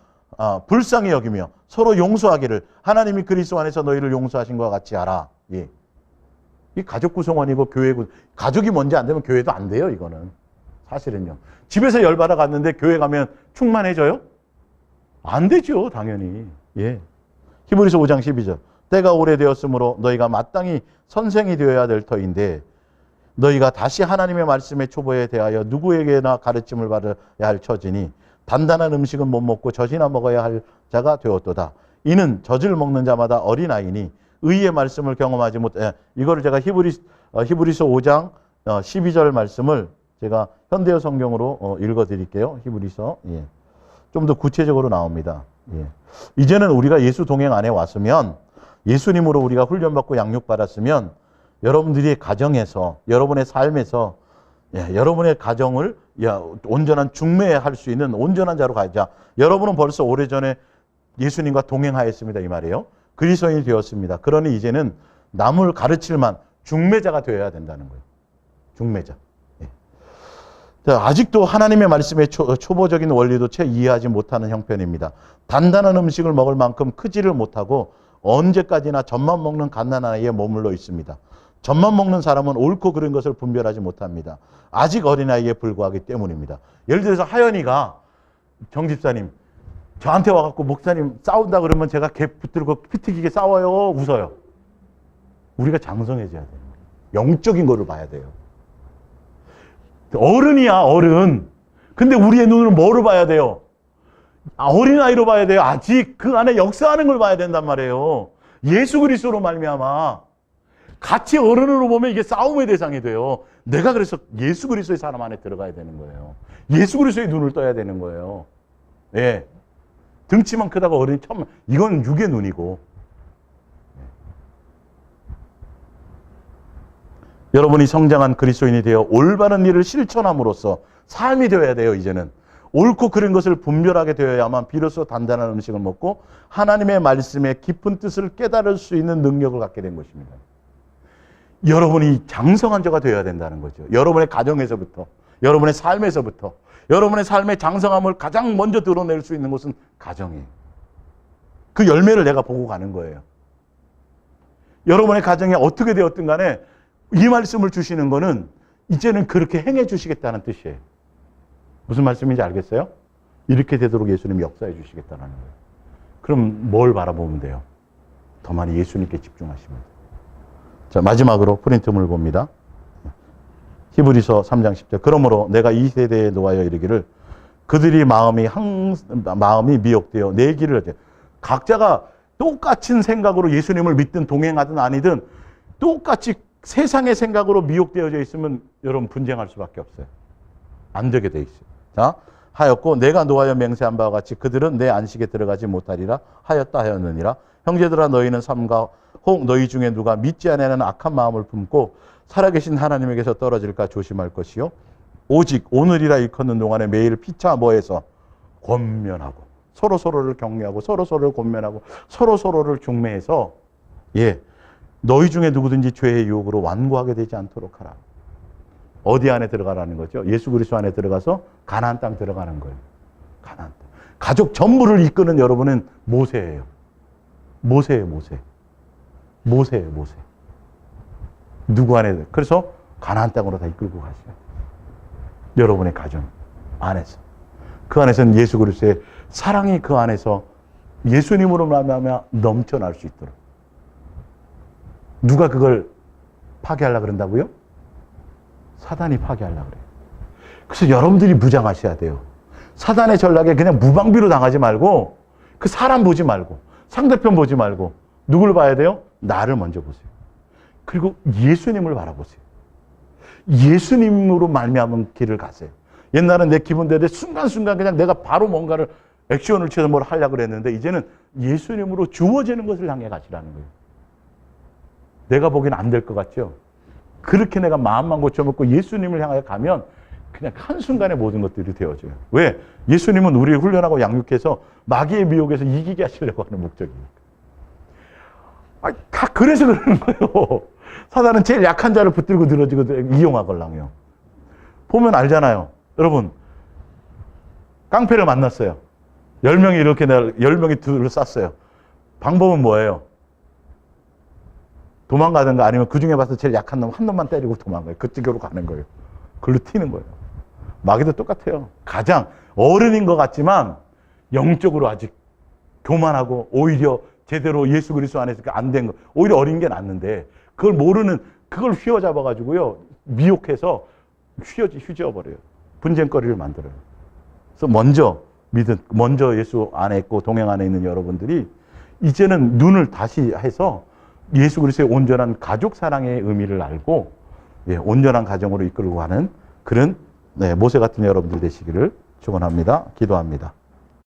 불쌍히 여기며 서로 용서하기를 하나님이 그리스도 안에서 너희를 용서하신 것과 같이 하라. 예. 이 가족 구성원이고 교회 가족이 뭔지 안 되면 교회도 안 돼요. 이거는 사실은요. 집에서 열받아 갔는데 교회 가면 충만해져요? 안 되죠. 당연히. 예. 히브리서 5장 12절 때가 오래되었으므로 너희가 마땅히 선생이 되어야 될 터인데 너희가 다시 하나님의 말씀의 초보에 대하여 누구에게나 가르침을 받아야 할 처지니 단단한 음식은 못 먹고 젖이나 먹어야 할 자가 되었도다. 이는 젖을 먹는 자마다 어린아이니 의의 말씀을 경험하지 못해. 이거를 제가 히브리서 5장 12절 말씀을 제가 현대어 성경으로 읽어드릴게요. 히브리서. 예. 좀 더 구체적으로 나옵니다. 예. 이제는 우리가 예수 동행 안에 왔으면 예수님으로 우리가 훈련받고 양육받았으면 여러분들이 가정에서 여러분의 삶에서 여러분의 가정을 온전한 중매할 수 있는 온전한 자로 가자. 여러분은 벌써 오래전에 예수님과 동행하였습니다. 이 말이에요. 그리스도인이 되었습니다. 그러니 이제는 남을 가르칠 만 중매자가 되어야 된다는 거예요. 중매자. 아직도 하나님의 말씀의 초보적인 원리도 채 이해하지 못하는 형편입니다. 단단한 음식을 먹을 만큼 크지를 못하고 언제까지나 젖만 먹는 갓난아이에 머물러 있습니다. 젖만 먹는 사람은 옳고 그른 것을 분별하지 못합니다. 아직 어린아이에 불과하기 때문입니다. 예를 들어서 하연이가 정집사님 저한테 와갖고 목사님 싸운다 그러면 제가 걔 붙들고 피튀기게 싸워요? 웃어요? 우리가 장성해져야 돼요. 영적인 거를 봐야 돼요. 어른이야, 어른. 근데 우리의 눈으로 뭐를 봐야 돼요? 어린아이로 봐야 돼요. 아직 그 안에 역사하는 걸 봐야 된단 말이에요. 예수 그리스도로 말미암아 같이 어른으로 보면 이게 싸움의 대상이 돼요. 내가 그래서 예수 그리스도의 사람 안에 들어가야 되는 거예요. 예수 그리스도의 눈을 떠야 되는 거예요. 예. 등치만 크다고 어른이 처음, 이건 육의 눈이고. 여러분이 성장한 그리스도인이 되어 올바른 일을 실천함으로써 삶이 되어야 돼요, 이제는. 옳고 그른 것을 분별하게 되어야만 비로소 단단한 음식을 먹고 하나님의 말씀의 깊은 뜻을 깨달을 수 있는 능력을 갖게 된 것입니다. 여러분이 장성한 자가 되어야 된다는 거죠. 여러분의 가정에서부터, 여러분의 삶에서부터, 여러분의 삶의 장성함을 가장 먼저 드러낼 수 있는 것은 가정이에요. 그 열매를 내가 보고 가는 거예요. 여러분의 가정이 어떻게 되었든 간에 이 말씀을 주시는 거는 이제는 그렇게 행해 주시겠다는 뜻이에요. 무슨 말씀인지 알겠어요? 이렇게 되도록 예수님이 역사해 주시겠다는 거예요. 그럼 뭘 바라보면 돼요? 더 많이 예수님께 집중하시면 돼요. 자, 마지막으로 프린트물 봅니다. 히브리서 3장 10절. 그러므로 내가 이 세대에 놓아여 이르기를 그들이 마음이 미혹되어 내 길을 각자가 똑같은 생각으로 예수님을 믿든 동행하든 아니든 똑같이 세상의 생각으로 미혹되어져 있으면 여러분 분쟁할 수밖에 없어요. 안 되게 돼 있어요. 자, 하였고 내가 노하여 맹세한 바와 같이 그들은 내 안식에 들어가지 못하리라 하였다 하였느니라. 형제들아 너희는 삼가 혹 너희 중에 누가 믿지 아니하는 악한 마음을 품고 살아계신 하나님에게서 떨어질까 조심할 것이요. 오직 오늘이라 일컫는 동안에 매일 피차 뭐해서 권면하고 서로서로를 격려하고 서로서로를 권면하고 서로서로를 중매해서 너희 중에 누구든지 죄의 유혹으로 완고하게 되지 않도록 하라. 어디 안에 들어가라는 거죠? 예수 그리스도 안에 들어가서 가나안 땅 들어가는 거예요. 가나안 땅. 가족 전부를 이끄는 여러분은 모세예요. 모세예요, 모세. 모세예요, 모세. 누구 안에, 그래서 가나안 땅으로 다 이끌고 가셔야 돼요. 여러분의 가정 안에서. 그 안에서는 예수 그리스도의 사랑이 그 안에서 예수님으로 만나며 넘쳐날 수 있도록. 누가 그걸 파괴하려고 그런다고요? 사단이 파괴하려고 그래요. 그래서 여러분들이 무장하셔야 돼요. 사단의 전략에 그냥 무방비로 당하지 말고 그 사람 보지 말고 상대편 보지 말고 누굴 봐야 돼요? 나를 먼저 보세요. 그리고 예수님을 바라보세요. 예수님으로 말미암은 길을 가세요. 옛날은 내 기분대로 순간순간 그냥 내가 바로 뭔가를 액션을 취해서 뭘 하려고 그랬는데 이제는 예수님으로 주어지는 것을 향해 가시라는 거예요. 내가 보기엔 안 될 것 같죠? 그렇게 내가 마음만 고쳐먹고 예수님을 향해 가면 그냥 한순간에 모든 것들이 되어져요. 왜? 예수님은 우리를 훈련하고 양육해서 마귀의 미혹에서 이기게 하시려고 하는 목적이니까. 다 그래서 그러는 거예요. 사단은 제일 약한 자를 붙들고 늘어지고 이용하걸랑요. 보면 알잖아요. 여러분, 깡패를 만났어요. 10명이 이렇게 10명이 둘러쌌어요. 방법은 뭐예요? 도망가든가 아니면 그 중에 봐서 제일 약한 놈 한 놈만 때리고 도망가요. 그쪽으로 가는 거예요. 글로 튀는 거예요. 마귀도 똑같아요. 가장 어른인 것 같지만 영적으로 아직 교만하고 오히려 제대로 예수 그리스도 안에서 안 된 거. 오히려 어린 게 낫는데 그걸 모르는 그걸 휘어잡아가지고요. 미혹해서 휘저어버려요. 분쟁거리를 만들어요. 그래서 먼저 예수 안에 있고 동행 안에 있는 여러분들이 이제는 눈을 다시 해서 예수 그리스도의 온전한 가족 사랑의 의미를 알고 온전한 가정으로 이끌고 가는 그런 모세 같은 여러분들 되시기를 축원합니다. 기도합니다.